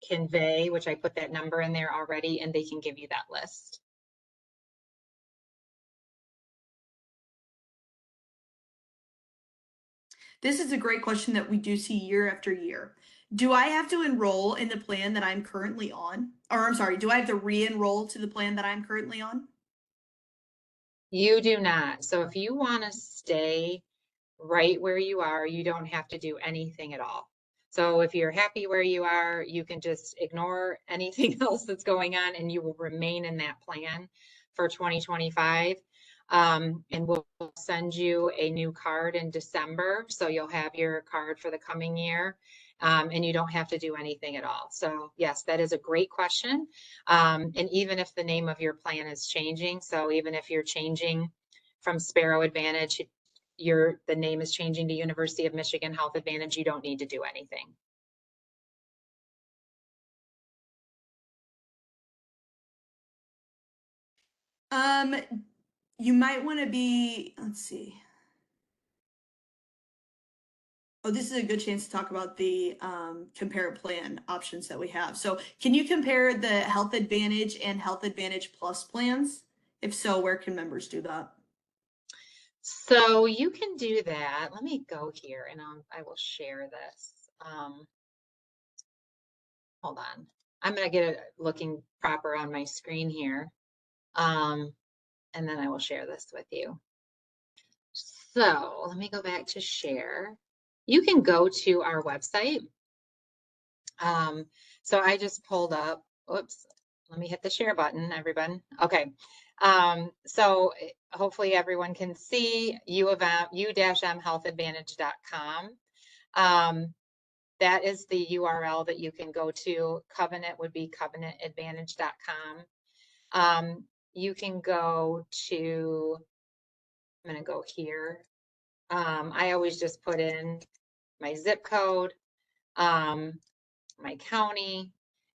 Convey, which I put that number in there already, and they can give you that list. This is a great question that we do see year after year. Do I have to enroll in the plan that I'm currently on? Or I'm sorry, do I have to re-enroll to the plan that I'm currently on? You do not. So if you want to stay right where you are, you don't have to do anything at all. So if you're happy where you are, you can just ignore anything else that's going on and you will remain in that plan for 2025. And we'll send you a new card in December. So you'll have your card for the coming year. And you don't have to do anything at all. So yes, that is a great question. And even if the name of your plan is changing, so even if you're changing from Sparrow Advantage, the name is changing to University of Michigan Health Advantage, you don't need to do anything. You might want to be, let's see. Oh, this is a good chance to talk about the compare plan options that we have. So can you compare the Health Advantage and Health Advantage Plus plans? If so, where can members do that? So you can do that. Let me go here and I will share this. Hold on. I'm going to get it looking proper on my screen here. And then I will share this with you. So let me go back to share. You can go to our website. So I just pulled up, oops, let me hit the share button, everyone. Okay. So hopefully everyone can see u-mhealthadvantage.com. That is the URL that you can go to. Covenant would be covenantadvantage.com. You can go to, I'm going to go here. I always just put in my zip code, my county,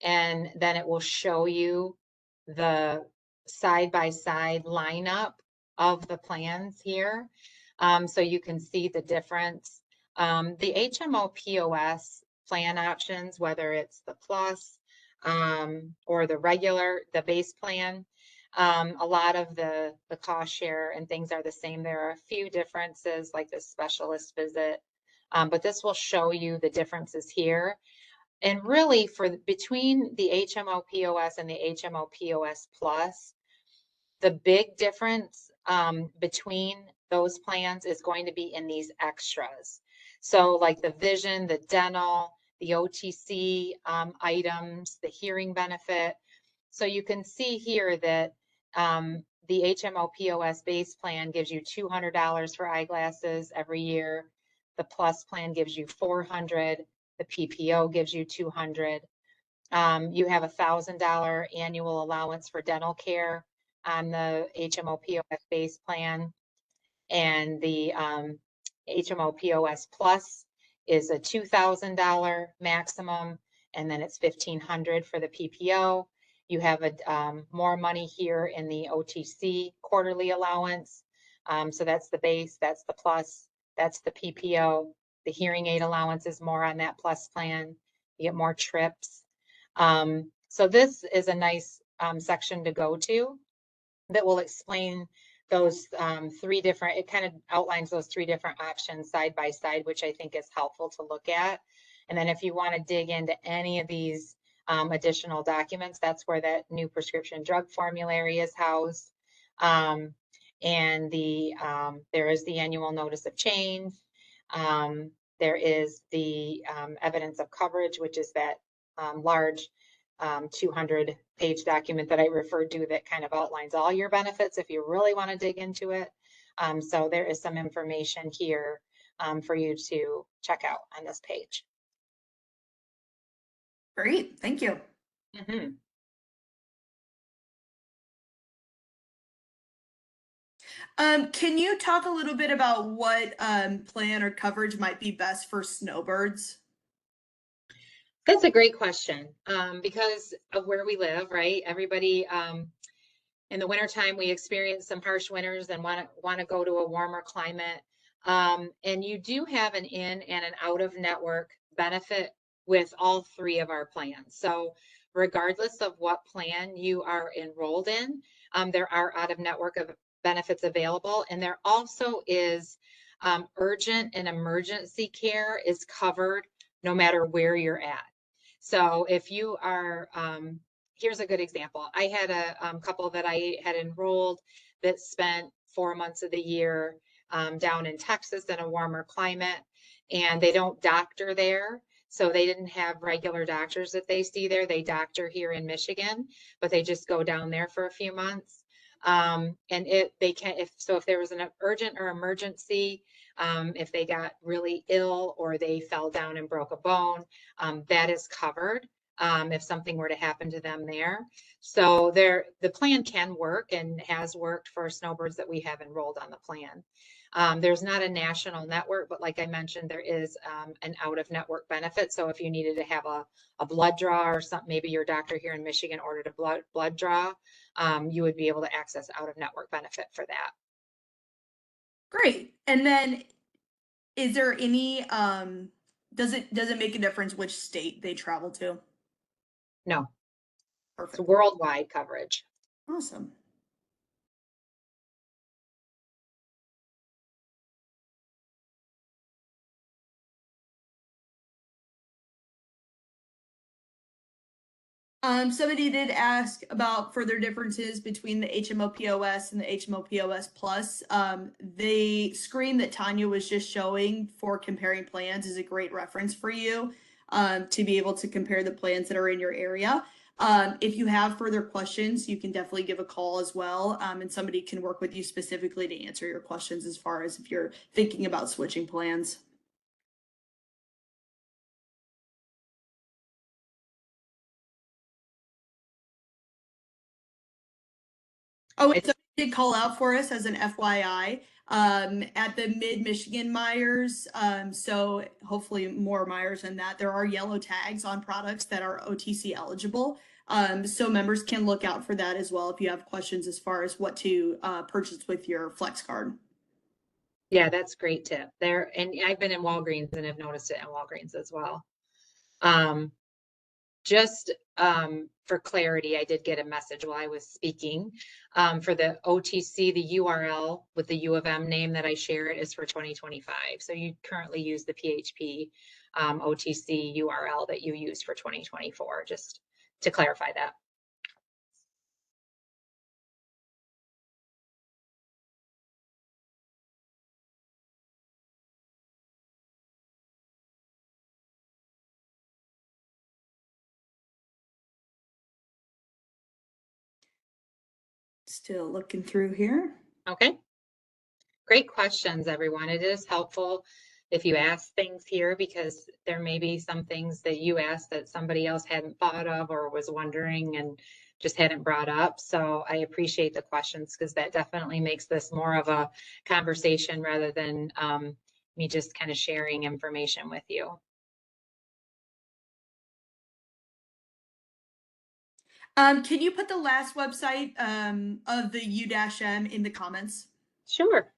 and then it will show you the side-by-side lineup of the plans here. So you can see the difference. The HMO-POS plan options, whether it's the plus or the regular, the base plan, a lot of the cost share and things are the same. There are a few differences like the specialist visit, but this will show you the differences here. And really for between the HMO-POS and the HMO-POS Plus, the big difference between those plans is going to be in these extras. So like the vision, the dental, the OTC items, the hearing benefit. So you can see here that the HMO-POS base plan gives you $200 for eyeglasses every year. The Plus plan gives you $400. The PPO gives you $200. You have $1,000 annual allowance for dental care on the HMO-POS base plan, and the HMO-POS Plus is a $2,000 maximum, and then it's $1,500 for the PPO. You have more money here in the OTC quarterly allowance. So that's the base, that's the plus, that's the PPO. The hearing aid allowance is more on that plus plan. You get more trips. So this is a nice section to go to that will explain those three different, it kind of outlines those three different options side by side, which I think is helpful to look at. And then if you want to dig into any of these additional documents, that's where that new prescription drug formulary is housed. And there is the annual notice of change. There is the evidence of coverage, which is that large 200-page document that I referred to that kind of outlines all your benefits if you really want to dig into it. So there is some information here for you to check out on this page. Great, thank you. Mm-hmm. Can you talk a little bit about what plan or coverage might be best for snowbirds? That's a great question because of where we live, right? Everybody in the wintertime, we experience some harsh winters and want to go to a warmer climate. And you do have an in and an out of network benefit with all three of our plans. So regardless of what plan you are enrolled in, there are out of network benefits available. And there also is urgent and emergency care is covered no matter where you're at. So if you are, here's a good example. I had a couple that I had enrolled that spent 4 months of the year down in Texas in a warmer climate, and they don't doctor there. So they didn't have regular doctors that they see there. They doctor here in Michigan, but they just go down there for a few months. And they can, if there was an urgent or emergency, if they got really ill or they fell down and broke a bone, that is covered if something were to happen to them there. So the plan can work and has worked for snowbirds that we have enrolled on the plan. There's not a national network, but like I mentioned, there is an out-of-network benefit. So if you needed to have a blood draw or something, maybe your doctor here in Michigan ordered a blood draw, you would be able to access out-of-network benefit for that. Great. And then is there any, does it make a difference which state they travel to? No, Perfect. it's worldwide coverage. Awesome. Somebody did ask about further differences between the HMO-POS and the HMO-POS Plus. The screen that Tanya was just showing for comparing plans is a great reference for you to be able to compare the plans that are in your area. If you have further questions, you can definitely give a call as well, and somebody can work with you specifically to answer your questions as far as if you're thinking about switching plans. Oh, and somebody did call out for us as an FYI at the Mid-Michigan Myers. So hopefully more Myers than that. There are yellow tags on products that are OTC eligible. So members can look out for that as well if you have questions as far as what to purchase with your Flex card. Yeah, that's a great tip there. And I've been in Walgreens and have noticed it in Walgreens as well. Just for clarity, I did get a message while I was speaking. For the OTC, the URL with the U of M name that I shared is for 2025. So you currently use the PHP OTC URL that you used for 2024, just to clarify that. Still looking through here. Okay. Great questions, everyone. It is helpful if you ask things here because there may be some things that you asked that somebody else hadn't thought of or was wondering and just hadn't brought up. So I appreciate the questions because that definitely makes this more of a conversation rather than me just kind of sharing information with you. Can you put the last website of the U-M in the comments? Sure.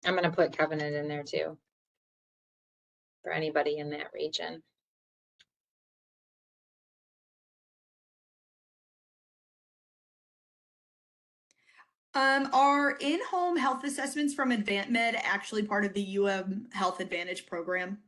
I'm going to put Covenant in there too for anybody in that region. Are in-home health assessments from AdvantMed actually part of the Health Advantage program?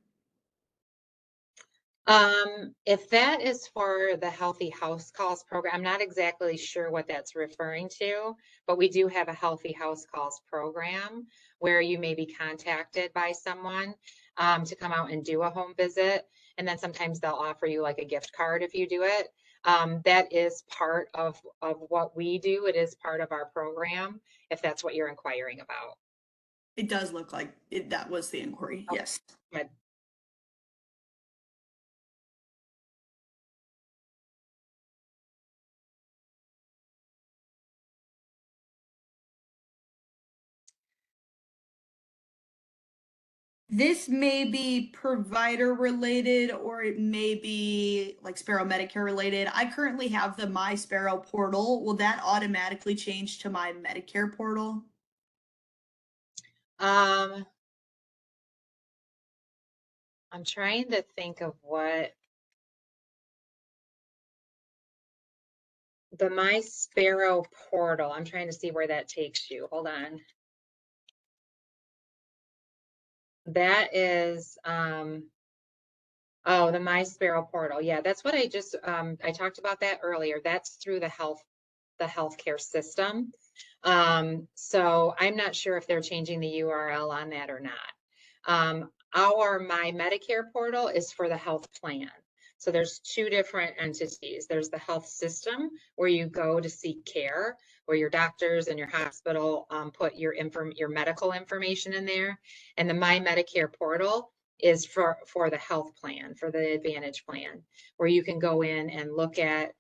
If that is for the Healthy House Calls program, I'm not exactly sure what that's referring to, but we do have a Healthy House Calls program where you may be contacted by someone to come out and do a home visit. And then sometimes they'll offer you like a gift card if you do it. That is part of what we do. It is part of our program, if that's what you're inquiring about. It does look like that was the inquiry. Oh, yes. good. This may be provider related or it may be like Sparrow Medicare related. I currently have the My Sparrow portal. Will that automatically change to my Medicare portal? I'm trying to think of what the My Sparrow portal. I'm trying to see where that takes you. Hold on. That is, oh, the My Sparrow portal. Yeah, that's what I just, I talked about that earlier. That's through the healthcare system. So I'm not sure if they're changing the URL on that or not. Our My Medicare portal is for the health plan. So there's two different entities. There's the health system where you go to seek care, where your doctors and your hospital put your medical information in there. And the My Medicare portal is for the health plan, for the Advantage plan, where you can go in and look at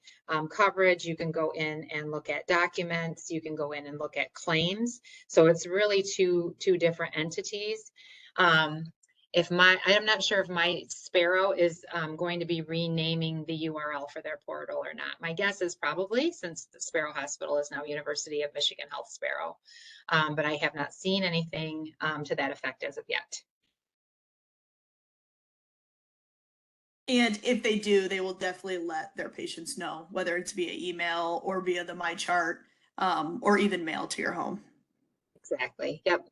coverage, you can go in and look at documents, you can go in and look at claims. So it's really two different entities. I'm not sure if My Sparrow is going to be renaming the URL for their portal or not. My guess is probably, since the Sparrow Hospital is now University of Michigan Health Sparrow, but I have not seen anything to that effect as of yet. And if they do, they will definitely let their patients know, whether it's via email or via the My Chart, or even mail to your home. Exactly. Yep.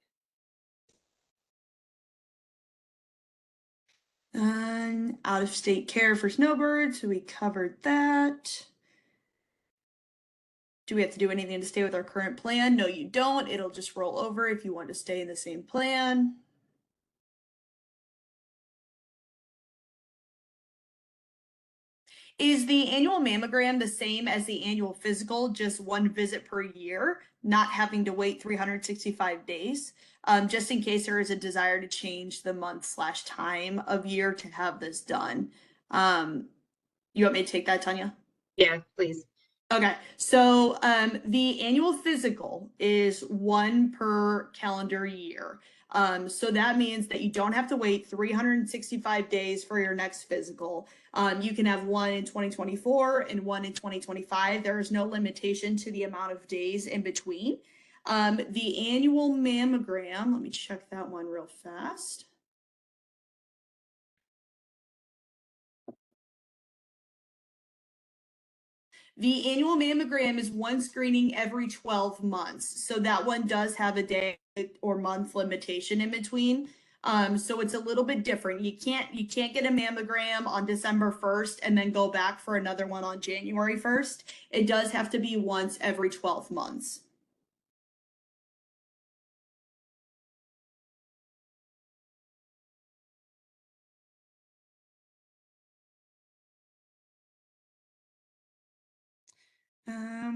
Out-of-state care for snowbirds, so we covered that. Do we have to do anything to stay with our current plan? No, you don't. It'll just roll over if you want to stay in the same plan. Is the annual mammogram the same as the annual physical, just one visit per year, not having to wait 365 days? Just in case there is a desire to change the month/time of year to have this done. You want me to take that, Tanya? Yeah, please. Okay, so the annual physical is one per calendar year. So that means that you don't have to wait 365 days for your next physical. You can have one in 2024 and one in 2025. There is no limitation to the amount of days in between. The annual mammogram, let me check that one real fast. The annual mammogram is one screening every 12 months. So that one does have a day or month limitation in between. So it's a little bit different. You can't get a mammogram on December 1st and then go back for another one on January 1st. It does have to be once every 12 months.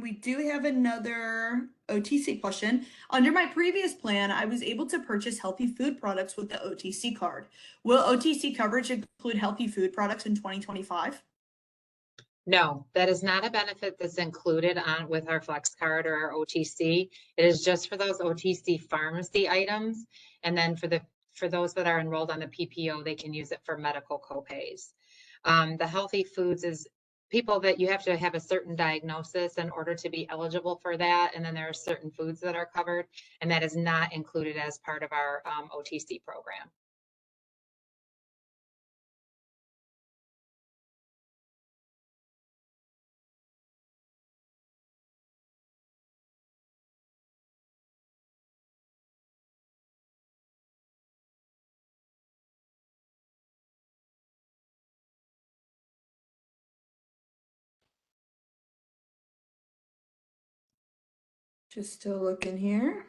We do have another OTC question. Under my previous plan, I was able to purchase healthy food products with the OTC card. Will OTC coverage include healthy food products in 2025? No, that is not a benefit that's included on with our Flex card or our OTC. It is just for those OTC pharmacy items. And then for those that are enrolled on the PPO, they can use it for medical copays. The healthy foods is people that you have to have a certain diagnosis in order to be eligible for that. And then there are certain foods that are covered, and that is not included as part of our OTC program. Just still looking here.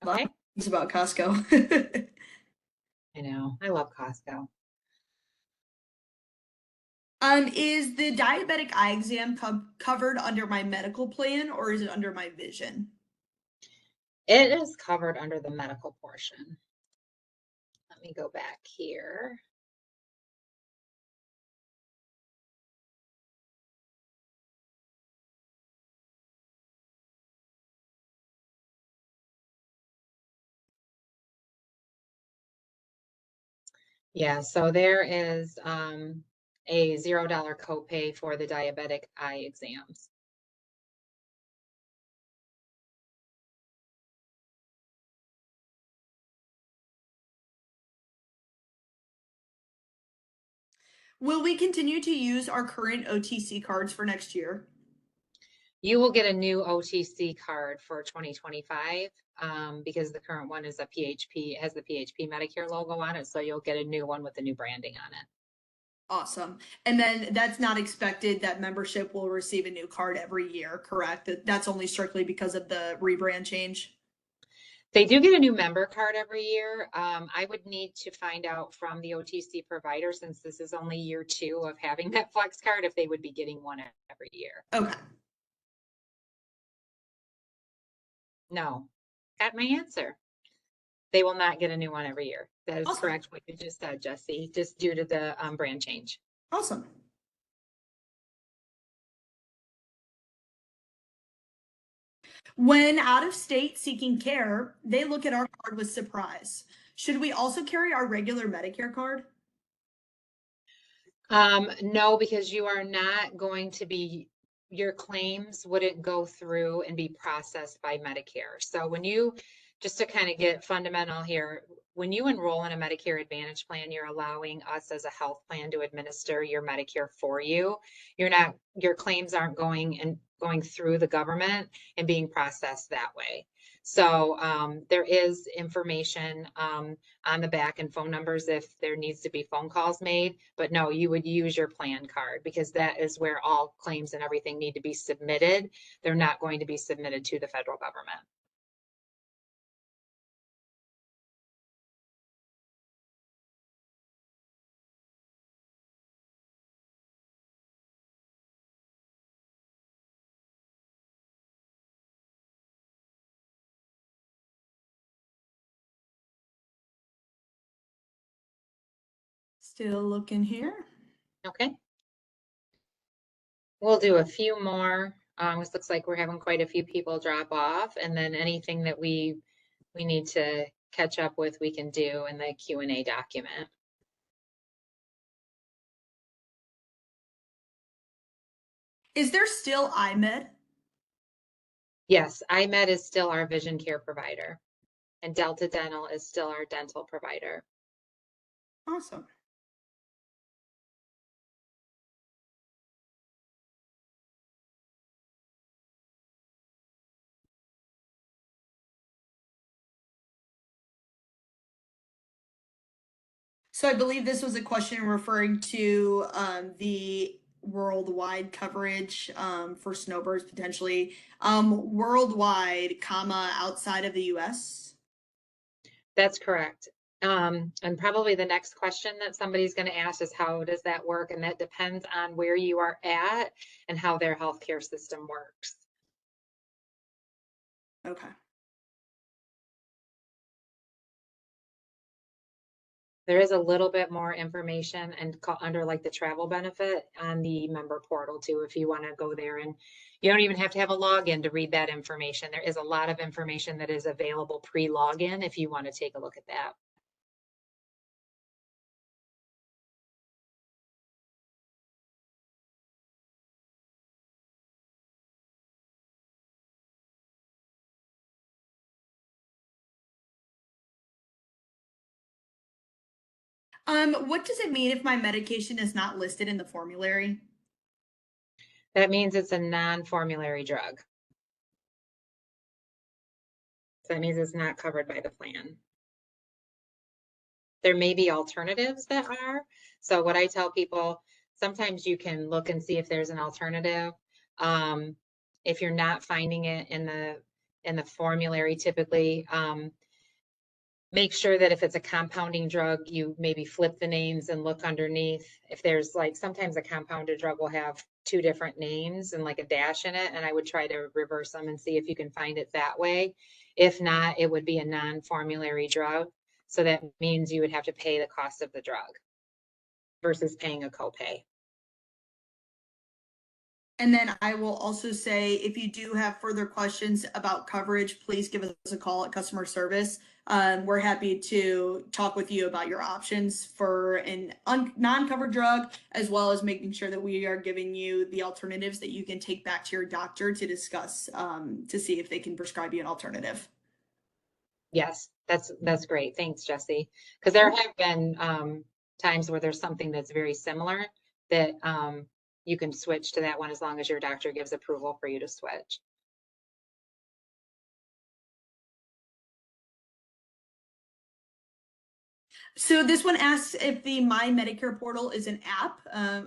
Okay. It's about Costco. I know. I love Costco. Is the diabetic eye exam covered under my medical plan or is it under my vision? It is covered under the medical portion. Let me go back here. Yeah, so there is a $0 copay for the diabetic eye exams. Will we continue to use our current OTC cards for next year? You will get a new OTC card for 2025 because the current one is a PHP, has the PHP Medicare logo on it. So you'll get a new one with the new branding on it. Awesome. And then that's not expected that membership will receive a new card every year, correct? That's only strictly because of the rebrand change? They do get a new member card every year. I would need to find out from the OTC provider, since this is only year 2 of having that Flex card, if they would be getting one every year. Okay. No, got my answer. They will not get a new one every year. That is Awesome. correct what you just said, Jesse, just due to the brand change. Awesome. When out of state seeking care, they look at our card with surprise. Should we also carry our regular Medicare card? No, because you are not going to be, your claims wouldn't go through and be processed by Medicare. So when you, just to kind of get fundamental here, when you enroll in a Medicare Advantage plan, you're allowing us as a health plan to administer your Medicare for you. You're not, your claims aren't going through the government and being processed that way. So there is information on the back and phone numbers if there needs to be phone calls made. But no, you would use your plan card because that is where all claims and everything need to be submitted. They're not going to be submitted to the federal government. Still looking here. Okay. We'll do a few more. This looks like we're having quite a few people drop off, and then anything that we need to catch up with, we can do in the Q&A document. Is there still IMED? Yes, iMed is still our vision care provider, and Delta Dental is still our dental provider. Awesome. So I believe this was a question referring to the worldwide coverage for snowbirds potentially. Worldwide, comma, outside of the US. That's correct. And probably the next question that somebody's going to ask is how does that work? And that depends on where you are at and how their healthcare system works. Okay. There is a little bit more information and under like the travel benefit on the member portal too, if you want to go there, and you don't even have to have a login to read that information. There is a lot of information that is available pre-login if you want to take a look at that. What does it mean if my medication is not listed in the formulary? That means it's a non-formulary drug. So that means it's not covered by the plan. There may be alternatives that are. So what I tell people, sometimes you can look and see if there's an alternative. If you're not finding it in the formulary, typically, make sure that if it's a compounding drug, you maybe flip the names and look underneath. If there's like, sometimes a compounded drug will have two different names and like a dash in it, and I would try to reverse them and see if you can find it that way. If not, it would be a non-formulary drug. So that means you would have to pay the cost of the drug versus paying a copay. And then I will also say, if you do have further questions about coverage, please give us a call at customer service. We're happy to talk with you about your options for an non-covered drug, as well as making sure that we are giving you the alternatives that you can take back to your doctor to discuss to see if they can prescribe you an alternative. Yes, that's great. Thanks, Jesse. Because there have been times where there's something that's very similar that you can switch to that one as long as your doctor gives approval for you to switch. So this one asks if the My Medicare portal is an app,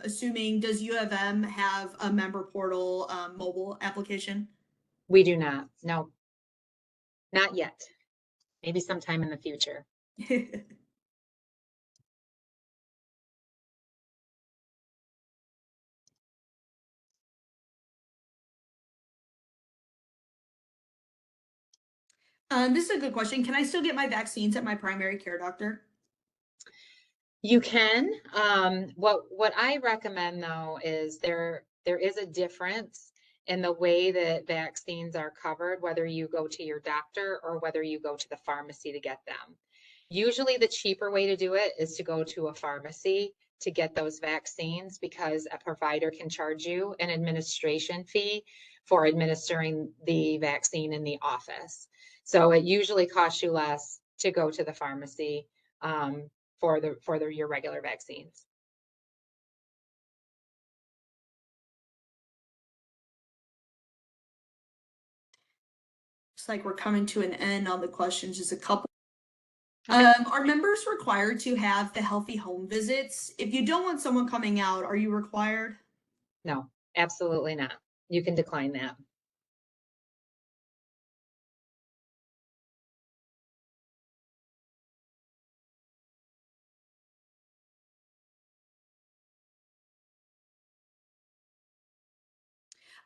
assuming does U of M have a member portal mobile application? We do not. No, not yet. Maybe sometime in the future. This is a good question. Can I still get my vaccines at my primary care doctor? You can. What I recommend though is there is a difference in the way that vaccines are covered, whether you go to your doctor or whether you go to the pharmacy to get them. Usually the cheaper way to do it is to go to a pharmacy to get those vaccines because a provider can charge you an administration fee for administering the vaccine in the office. So it usually costs you less to go to the pharmacy for your regular vaccines. Looks like we're coming to an end on the questions, just a couple. Okay. Are members required to have the healthy home visits? If you don't want someone coming out, are you required? No, absolutely not. You can decline that.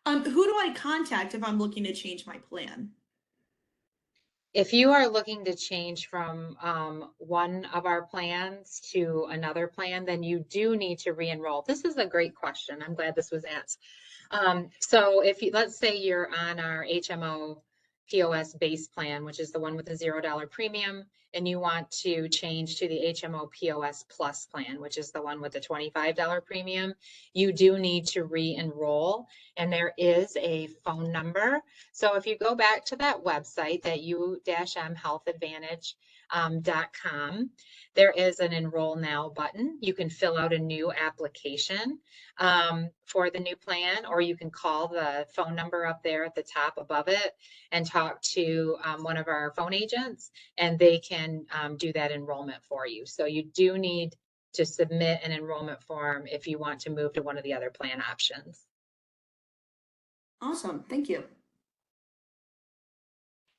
Who do I contact if I'm looking to change my plan? If you are looking to change from one of our plans to another plan, then you do need to re-enroll. This is a great question. I'm glad this was asked. So if you, let's say you're on our HMO POS base plan, which is the one with the $0 premium, and you want to change to the HMO POS Plus plan, which is the one with the $25 premium, you do need to re-enroll, and there is a phone number. So if you go back to that website, that u-mhealthadvantage.com, there is an enroll now button. You can fill out a new application for the new plan, or you can call the phone number up there at the top above it and talk to one of our phone agents, and they can do that enrollment for you. So you do need to submit an enrollment form if you want to move to one of the other plan options. Awesome, thank you.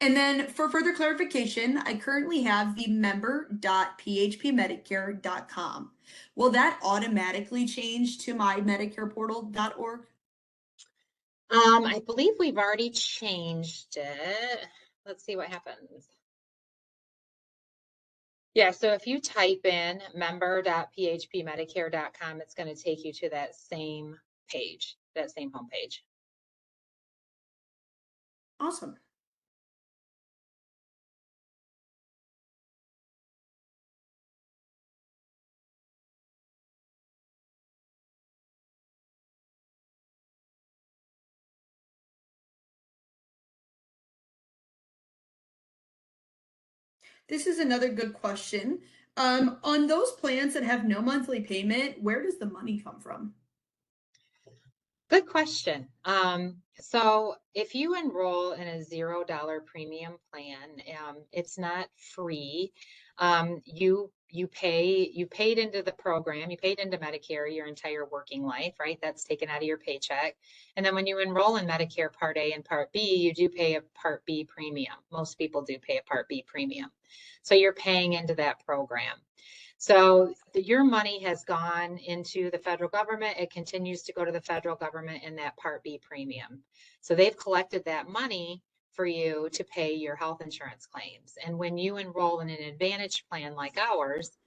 And then for further clarification, I currently have the member.phpmedicare.com. Will that automatically change to my medicareportal.org? I believe we've already changed it. Let's see what happens. Yeah, so if you type in member.phpmedicare.com, it's going to take you to that same page, that same homepage. Awesome. This is another good question. On those plans that have no monthly payment, where does the money come from? Good question. So if you enroll in a $0 premium plan, it's not free. You paid into the program, you paid into Medicare your entire working life, right? That's taken out of your paycheck. And then when you enroll in Medicare Part A and Part B, you do pay a Part B premium. Most people do pay a Part B premium. So you're paying into that program. So your money has gone into the federal government. It continues to go to the federal government in that Part B premium. So they've collected that money for you to pay your health insurance claims. And when you enroll in an Advantage plan like ours,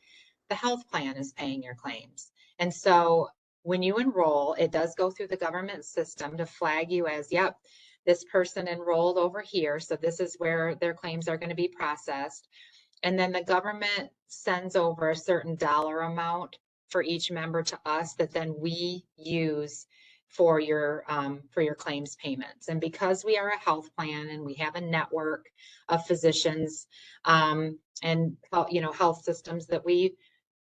the health plan is paying your claims. And so when you enroll, it does go through the government system to flag you as, yep, this person enrolled over here. So this is where their claims are going to be processed. And then the government sends over a certain dollar amount for each member to us that then we use for your claims payments. And because we are a health plan and we have a network of physicians and health systems that we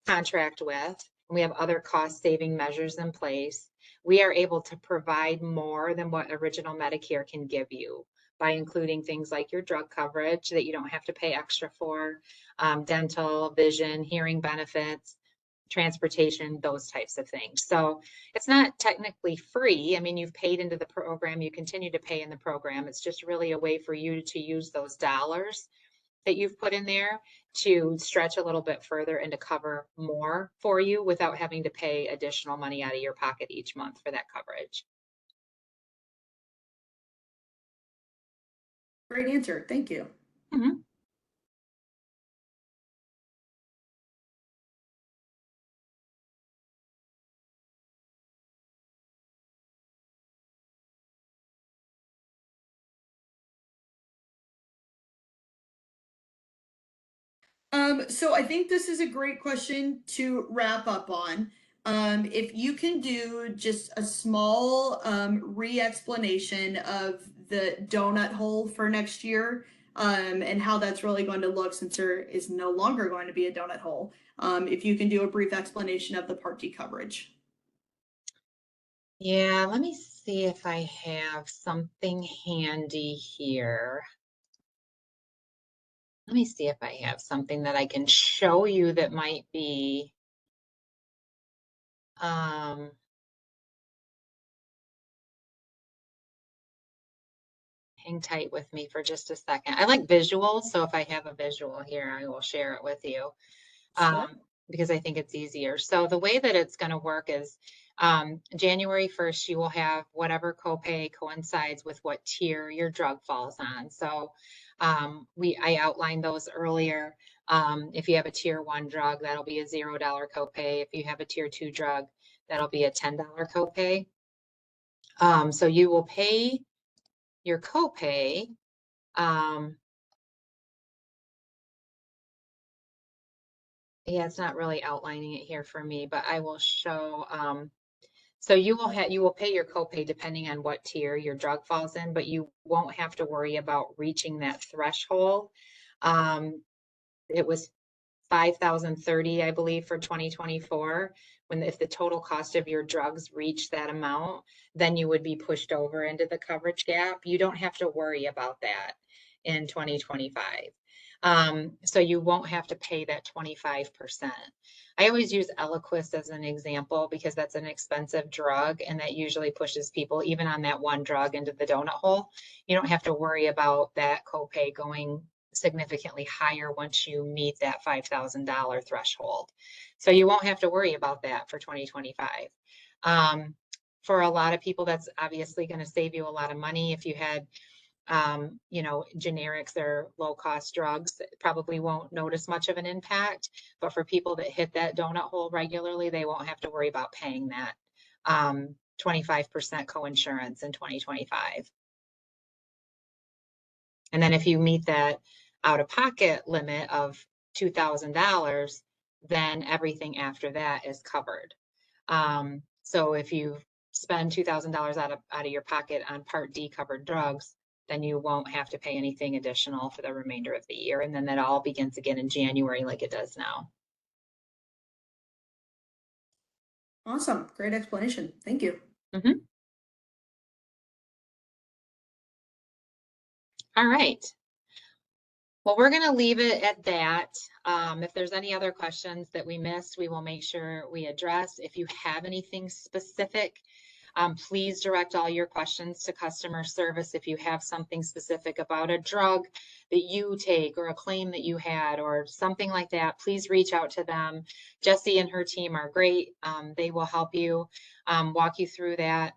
contract with, we have other cost saving measures in place, we are able to provide more than what original Medicare can give you by including things like your drug coverage that you don't have to pay extra for, dental, vision, hearing benefits, transportation, those types of things. So it's not technically free. I mean, you've paid into the program, you continue to pay in the program. It's just really a way for you to use those dollars that you've put in there to stretch a little bit further and to cover more for you without having to pay additional money out of your pocket each month for that coverage. Great answer. Thank you. Mm-hmm. So I think this is a great question to wrap up on. If you can do just a small re-explanation of the donut hole for next year, and how that's really going to look since there is no longer going to be a donut hole. If you can do a brief explanation of the Part D coverage. Yeah, let me see if I have something handy here. Let me see if I have something that I can show you that might be, hang tight with me for just a second. I like visuals, so if I have a visual here, I will share it with you. Sure. Because I think it's easier. So the way that it's going to work is January 1st, you will have whatever copay coincides with what tier your drug falls on. So I outlined those earlier. If you have a tier 1 drug, that'll be a $0 copay. If you have a tier 2 drug, that'll be a $10 copay. So you will pay your copay. Yeah, it's not really outlining it here for me, but I will show. So you will pay your copay depending on what tier your drug falls in, but you won't have to worry about reaching that threshold. It was 5,030, I believe, for 2024. If the total cost of your drugs reach that amount, then you would be pushed over into the coverage gap. You don't have to worry about that in 2025. So you won't have to pay that 25%. I always use Eliquis as an example because that's an expensive drug and that usually pushes people even on that one drug into the donut hole. You don't have to worry about that copay going significantly higher once you meet that $5,000 threshold. So you won't have to worry about that for 2025. For a lot of people, that's obviously going to save you a lot of money. If you had generics or low cost drugs, probably won't notice much of an impact. But for people that hit that donut hole regularly, they won't have to worry about paying that 25% coinsurance in 2025. And then if you meet that out of pocket limit of $2,000, then everything after that is covered. So if you spend $2,000 out of your pocket on Part D covered drugs, then you won't have to pay anything additional for the remainder of the year. And then that all begins again in January like it does now. Awesome. Great explanation. Thank you. Mm-hmm. All right. Well, we're going to leave it at that. If there's any other questions that we missed, we will make sure we address. If you have anything specific, please direct all your questions to customer service. If you have something specific about a drug that you take or a claim that you had or something like that, please reach out to them. Jessie and her team are great. They will help you walk you through that.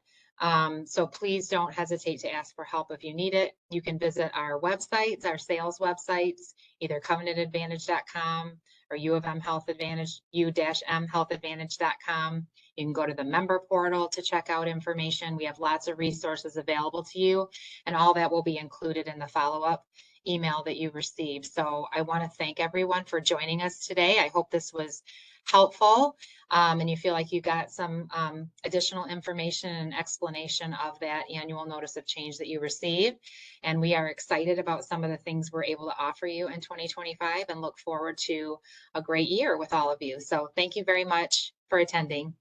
So please don't hesitate to ask for help if you need it. You can visit our websites, our sales websites, either covenantadvantage.com or U of M Health Advantage, u-mhealthadvantage.com. You can go to the member portal to check out information. We have lots of resources available to you, and all that will be included in the follow-up email that you receive. So I want to thank everyone for joining us today. I hope this was helpful and you feel like you got some additional information and explanation of that annual notice of change that you received. And we are excited about some of the things we're able to offer you in 2025 and look forward to a great year with all of you. So thank you very much for attending.